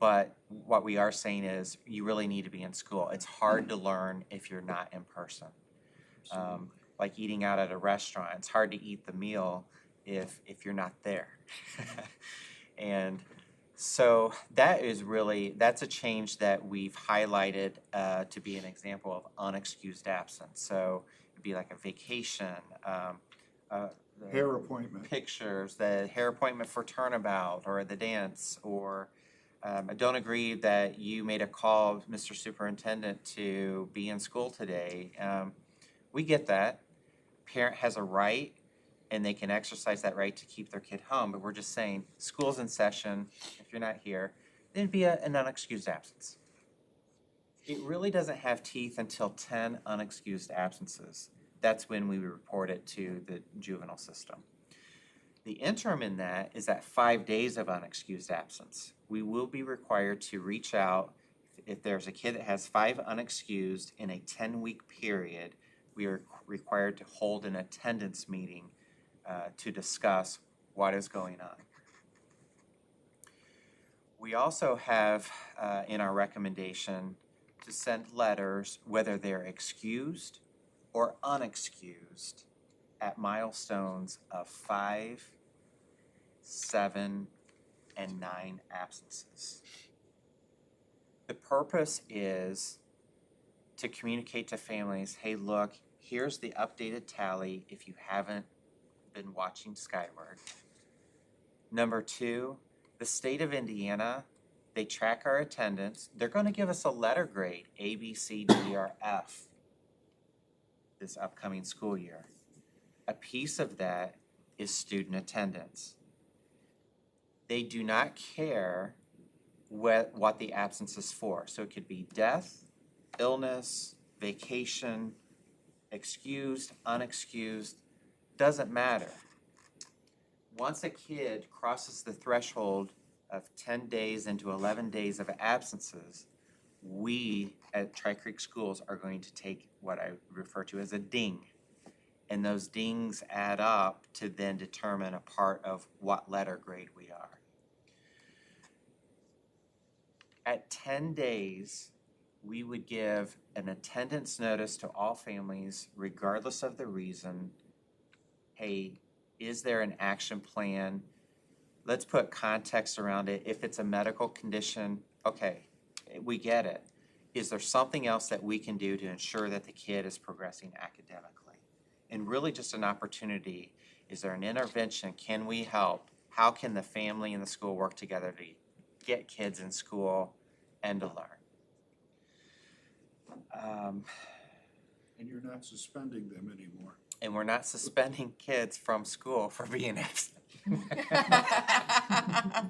But what we are saying is you really need to be in school. It's hard to learn if you're not in person. Like eating out at a restaurant, it's hard to eat the meal if you're not there. And so that's a change that we've highlighted to be an example of unexcused absence. So it'd be like a vacation, Hair appointment. pictures, the hair appointment for turnabout or the dance, or I don't agree that you made a call, Mr. Superintendent, to be in school today. We get that. Parent has a right, and they can exercise that right to keep their kid home, but we're just saying, school's in session, if you're not here, then it'd be an unexcused absence. It really doesn't have teeth until 10 unexcused absences. That's when we report it to the juvenile system. The interim in that is that 5 days of unexcused absence. We will be required to reach out. If there's a kid that has 5 unexcused in a 10-week period, we are required to hold an attendance meeting to discuss what is going on. We also have in our recommendation to send letters, whether they're excused or unexcused, at milestones of 5, 7, and 9 absences. The purpose is to communicate to families, hey, look, here's the updated tally if you haven't been watching Skyward. Number 2, the state of Indiana, they track our attendance. They're going to give us a letter grade, A, B, C, D, or F, this upcoming school year. A piece of that is student attendance. They do not care what the absence is for. So it could be death, illness, vacation, excused, unexcused, doesn't matter. Once a kid crosses the threshold of 10 days into 11 days of absences, we at Tri-Creek Schools are going to take what I refer to as a ding. And those dings add up to then determine a part of what letter grade we are. At 10 days, we would give an attendance notice to all families regardless of the reason. Hey, is there an action plan? Let's put context around it. If it's a medical condition, okay, we get it. Is there something else that we can do to ensure that the kid is progressing academically? And really just an opportunity. Is there an intervention? Can we help? How can the family and the school work together to get kids in school and to learn? And you're not suspending them anymore. And we're not suspending kids from school for being absent. I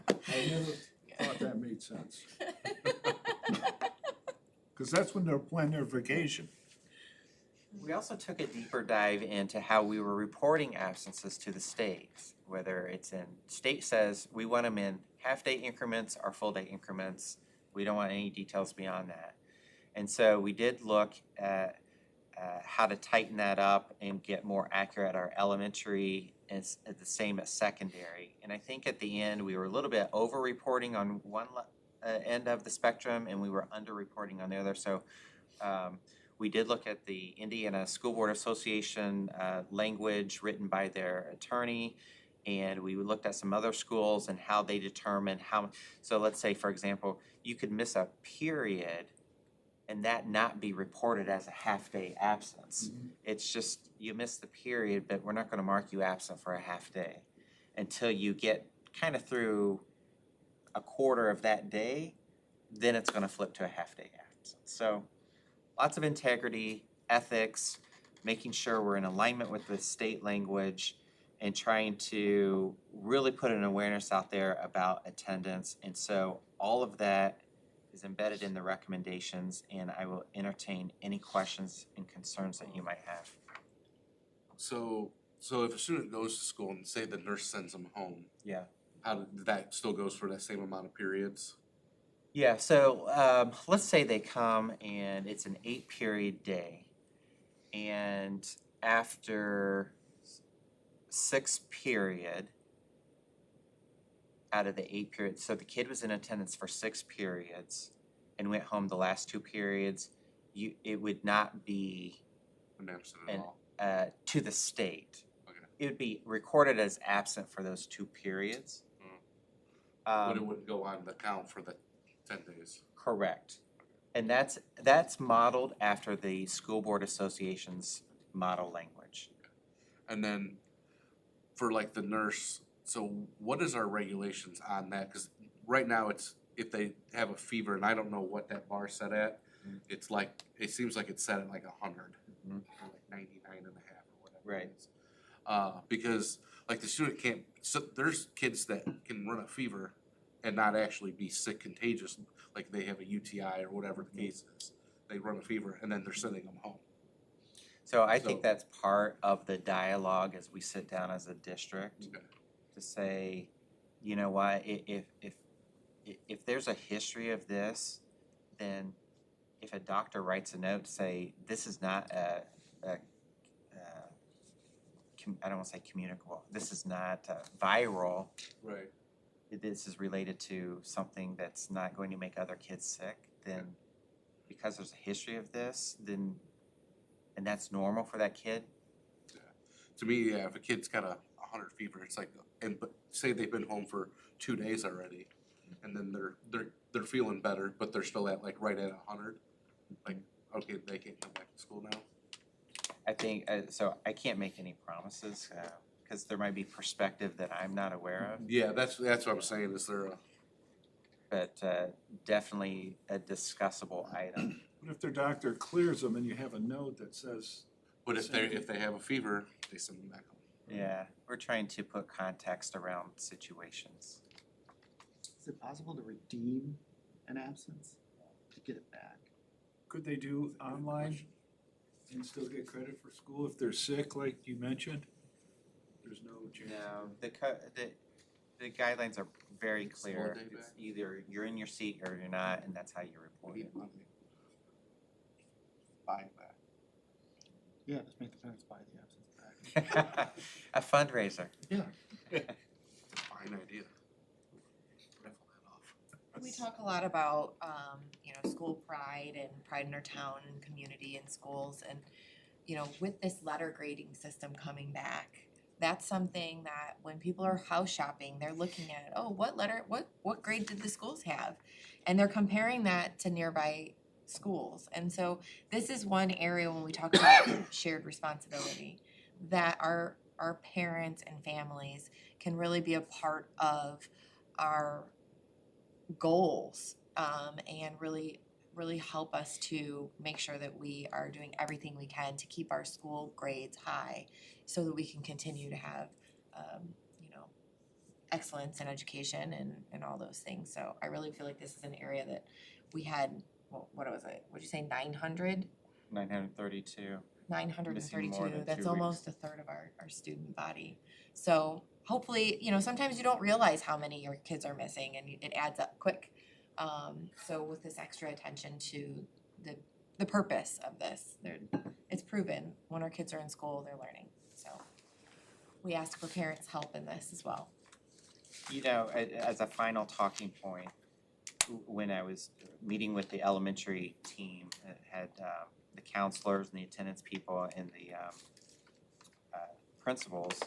never thought that made sense. Because that's when they'll plan their vacation. We also took a deeper dive into how we were reporting absences to the states, whether it's in, state says we want them in half-day increments or full-day increments. We don't want any details beyond that. And so we did look at how to tighten that up and get more accurate at our elementary and at the same as secondary. And I think at the end, we were a little bit over-reporting on one end of the spectrum and we were under-reporting on the other. So we did look at the Indiana School Board Association language written by their attorney, and we looked at some other schools and how they determine how. So let's say, for example, you could miss a period and that not be reported as a half-day absence. It's just you missed the period, but we're not going to mark you absent for a half day until you get kind of through a quarter of that day. Then it's going to flip to a half-day absence. So lots of integrity, ethics, making sure we're in alignment with the state language, and trying to really put an awareness out there about attendance. And so all of that is embedded in the recommendations, and I will entertain any questions and concerns that you might have. So if a student goes to school and say the nurse sends them home, Yeah. how that still goes for that same amount of periods? Yeah, so let's say they come and it's an 8-period day, and after 6 period out of the 8 periods, so the kid was in attendance for 6 periods and went home the last 2 periods, it would not be An absent at all? to the state. Okay. It would be recorded as absent for those 2 periods. But it wouldn't go on the count for the 10 days? Correct. And that's modeled after the School Board Association's model language. And then for like the nurse, so what is our regulations on that? Because right now it's, if they have a fever, and I don't know what that bar's set at, it's like, it seems like it's set at like 100, or like 99 and a half or whatever Right. it is. Because like the student can't, so there's kids that can run a fever and not actually be sick contagious, like they have a UTI or whatever the case is. They run a fever and then they're sending them home. So I think that's part of the dialogue as we sit down as a district Okay. to say, you know what, if there's a history of this, then if a doctor writes a note to say this is not I don't want to say communicable, this is not viral, Right. this is related to something that's not going to make other kids sick, then because there's a history of this, then, and that's normal for that kid. To me, yeah, if a kid's got a 100 fever, it's like, but say they've been home for 2 days already, and then they're feeling better, but they're still at like right at 100. Like, okay, they can't come back to school now. I think, so I can't make any promises, because there might be perspective that I'm not aware of, Yeah, that's what I'm saying. Is there a but definitely a discussable item. But if their doctor clears them and you have a note that says, But if they have a fever, they send them back home. Yeah, we're trying to put context around situations. Is it possible to redeem an absence, to get it back? could they do online and still get credit for school if they're sick, like you mentioned? There's no chance. No, the guidelines are very clear. Day It's back. either you're in your seat or you're not, and that's how you report We it. need money. Buy it back. Yeah, just make the parents buy the absence back. A fundraiser. Yeah. Fine idea. Rifle that off. We talk a lot about, school pride and pride in our town and community and schools. And, you know, with this letter grading system coming back, that's something that when people are house shopping, they're looking at, oh, what grade did the schools have? And they're comparing that to nearby schools. And so this is one area when we talk about shared responsibility that our parents and families can really be a part of our goals, and really help us to make sure that we are doing everything we can to keep our school grades high so that we can continue to have, you know, excellence in education and all those things. So I really feel like this is an area that we had, what was it? What'd you say, 900? 932. 932, that's two almost a third of our student body. So hopefully, you know, sometimes you don't realize how many your kids are missing and it adds up quick. So with this extra attention to the purpose of this, it's proven when our kids are in school, they're learning. So we ask for parents' help in this as well. You know, as a final talking point, when I was meeting with the elementary team, it had the counselors and the attendance people and the principals,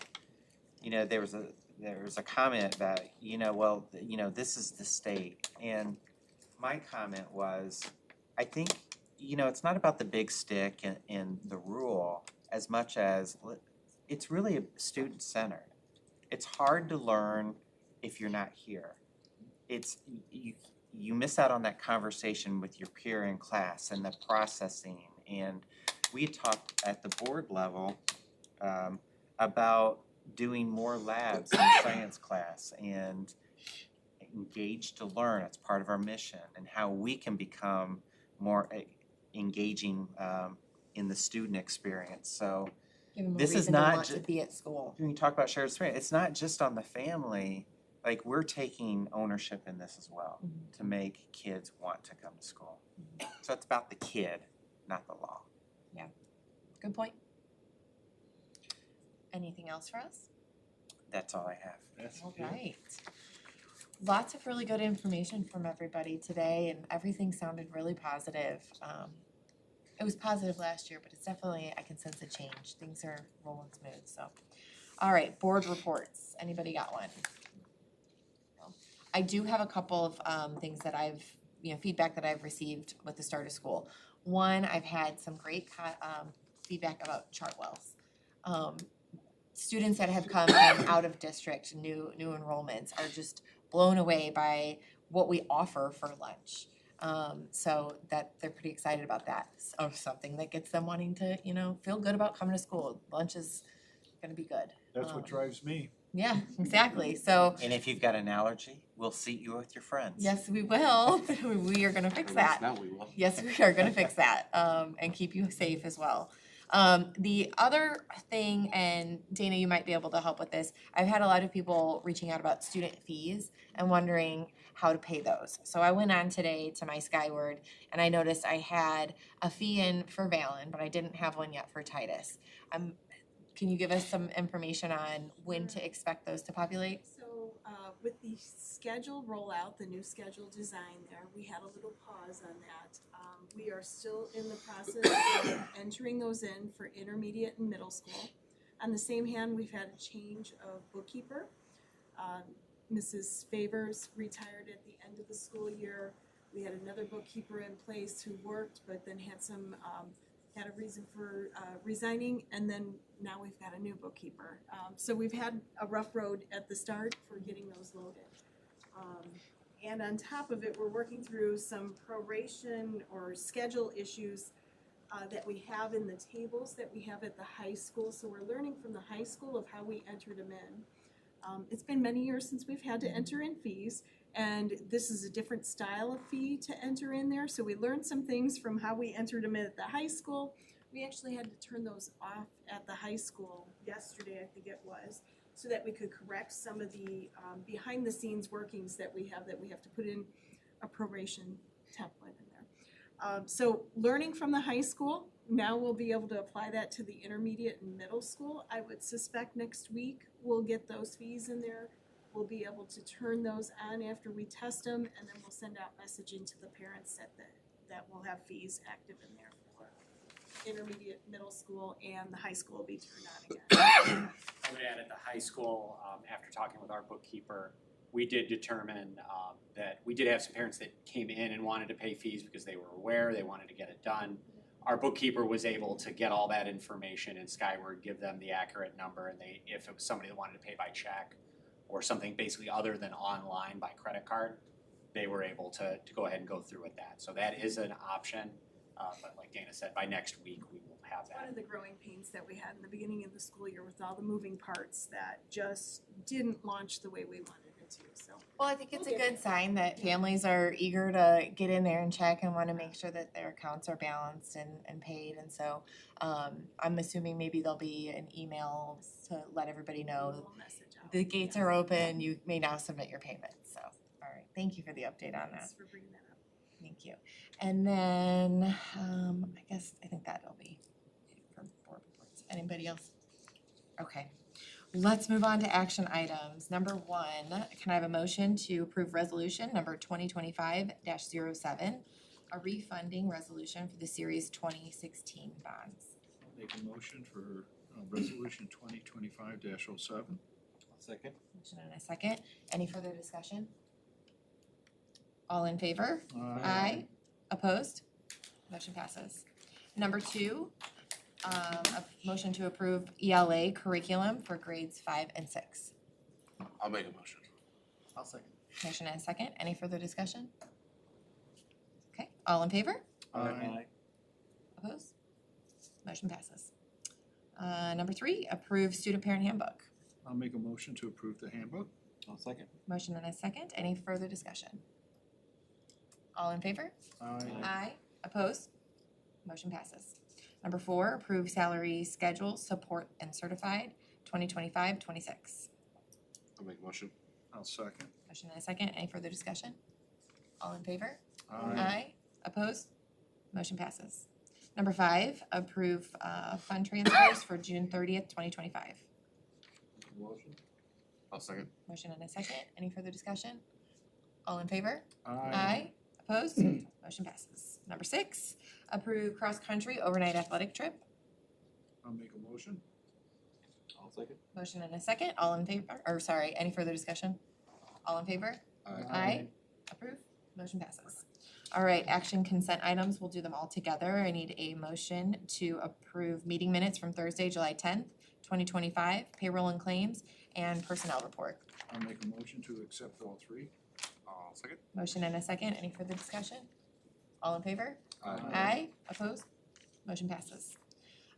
you know, there was a comment about, you know, well, you know, this is the state. And my comment was, I think, you know, it's not about the big stick and the rule as much as it's really student-centered. It's hard to learn if you're not here. It's you miss out on that conversation with your peer in class and the processing. And we talked at the board level about doing more labs in science class and engage to learn. It's part of our mission and how we can become more engaging in the student experience. So Give them a this is reason to not want to be at school. when you talk about shared experience, it's not just on the family. Like, we're taking ownership in this as well to make kids want to come to school. So it's about the kid, not the law. Yeah, good point. Anything else for us? That's all I have. All right. Lots of really good information from everybody today, and everything sounded really positive. It was positive last year, but it's definitely, I can sense a change. Things are rolling smooth, so. All right, board reports. Anybody got one? No. I do have a couple of things that I've, you know, feedback that I've received with the start of school. One, I've had some great feedback about Chartwell's. Students that have come from out of district, new enrollments, are just blown away by what we offer for lunch. So that they're pretty excited about that. So something that gets them wanting to, you know, feel good about coming to school. Lunch is gonna be good. That's what drives me. Yeah, exactly. So And if you've got an allergy, we'll seat you with your friends. yes, we will. We are gonna fix that. Now we will. Yes, we are gonna fix that, and keep you safe as well. The other thing, and Dana, you might be able to help with this, I've had a lot of people reaching out about student fees and wondering how to pay those. So I went on today to my Skyward and I noticed I had a fee in for Valen, but I didn't have one yet for Titus. Can you give us some information on when to expect those to populate? So, with the schedule rollout, the new schedule design there, we had a little pause on that. We are still in the process of entering those in for intermediate and middle school. On the same hand, we've had a change of bookkeeper. Mrs. Favors retired at the end of the school year. We had another bookkeeper in place who worked, but then had a reason for resigning, and then now we've got a new bookkeeper. So we've had a rough road at the start for getting those loaded. And on top of it, we're working through some proration or schedule issues that we have in the tables that we have at the high school. So we're learning from the high school of how we entered them in. It's been many years since we've had to enter in fees, and this is a different style of fee to enter in there. So we learned some things from how we entered them in at the high school. We actually had to turn those off at the high school yesterday, I think it was, so that we could correct some of the behind-the-scenes workings that we have to put in a proration template in there. So learning from the high school, now we'll be able to apply that to the intermediate and middle school. I would suspect next week we'll get those fees in there. We'll be able to turn those on after we test them, and then we'll send out messaging to the parents that that we'll have fees active in there for intermediate, middle school, and the high school will be turned on again. I would add at the high school, after talking with our bookkeeper, we did determine that we did have some parents that came in and wanted to pay fees because they were aware, they wanted to get it done. Our bookkeeper was able to get all that information in Skyward, give them the accurate number, and they, if it was somebody that wanted to pay by check or something basically other than online by credit card, they were able to go ahead and go through with that. So that is an option, but like Dana said, by next week, we will have One that. of the growing pains that we had in the beginning of the school year with all the moving parts that just didn't launch the way we wanted it to, so. Well, I think it's a We'll get good sign that families are eager to get in there and check and wanna make sure that their accounts are balanced and paid, and so, I'm assuming maybe there'll be an email to let everybody know We'll message out. the gates are open, you may now submit your payment, so, alright, thank you for the update on that. Thanks for bringing that up. Thank you. And then, I think that'll be it for board reports. Anybody else? Okay. Let's move on to action items. Number 1, can I have a motion to approve resolution number 2025-07, a refunding resolution for the Series 2016 bonds? I'll make a motion for resolution 2025-07. Second. Motion and a second. Any further discussion? All in favor? Aye. Opposed? Motion passes. Number 2, a motion to approve ELA curriculum for grades 5 and 6. I'll make a motion. I'll second. Motion and a second. Any further discussion? Okay, all in favor? Aye. Opposed? Motion passes. Number 3, approve student parent handbook. I'll make a motion to approve the handbook. I'll second. Motion and a second. Any further discussion? All in favor? Aye. Opposed? Motion passes. Number 4, approve salary schedule, support and certified, 2025-26. I'll make a motion. I'll second. Motion and a second. Any further discussion? All in favor? Aye. Opposed? Motion passes. Number 5, approve fund transfers for June 30th, 2025. Motion. I'll second. Motion and a second. Any further discussion? All in favor? Aye. Opposed? Motion passes. Number 6, approve cross-country overnight athletic trip. I'll make a motion. I'll second. Motion and a second. All in favor, any further discussion? All in favor? Aye. Approved. Motion passes. All right, action consent items, we'll do them all together. I need a motion to approve meeting minutes from Thursday, July 10th, 2025, payroll and claims, and personnel report. I'll make a motion to accept all 3. I'll second. Motion and a second. Any further discussion? All in favor? Aye. Opposed? Motion passes.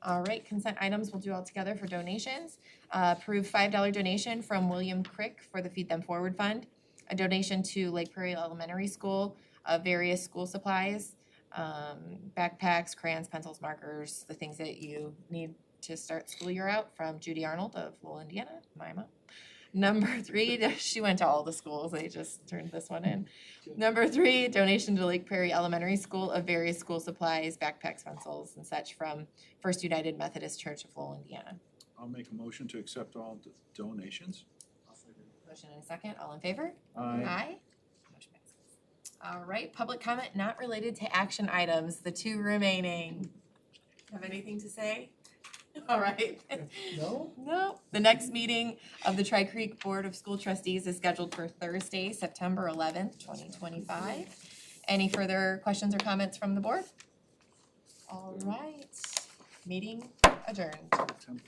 All right, consent items we'll do all together for donations. Approve $5 donation from William Crick for the Feed Them Forward Fund. A donation to Lake Prairie Elementary School of various school supplies, backpacks, crayons, pencils, markers, the things that you need to start school year out, from Judy Arnold of Lowell, Indiana, my mom. Number 3, she went to all the schools, they just turned this one in. Number 3, donation to Lake Prairie Elementary School of various school supplies, backpacks, pencils, and such from First United Methodist Church of Lowell, Indiana. I'll make a motion to accept all donations. Motion and a second, all in favor? Aye. Motion passes. All right, public comment not related to action items, the 2 remaining. Have anything to say? All right. No? No. The next meeting of the Tri Creek Board of School Trustees is scheduled for Thursday, September 11th, 2025. Any further questions or comments from the board? All right, meeting adjourned. September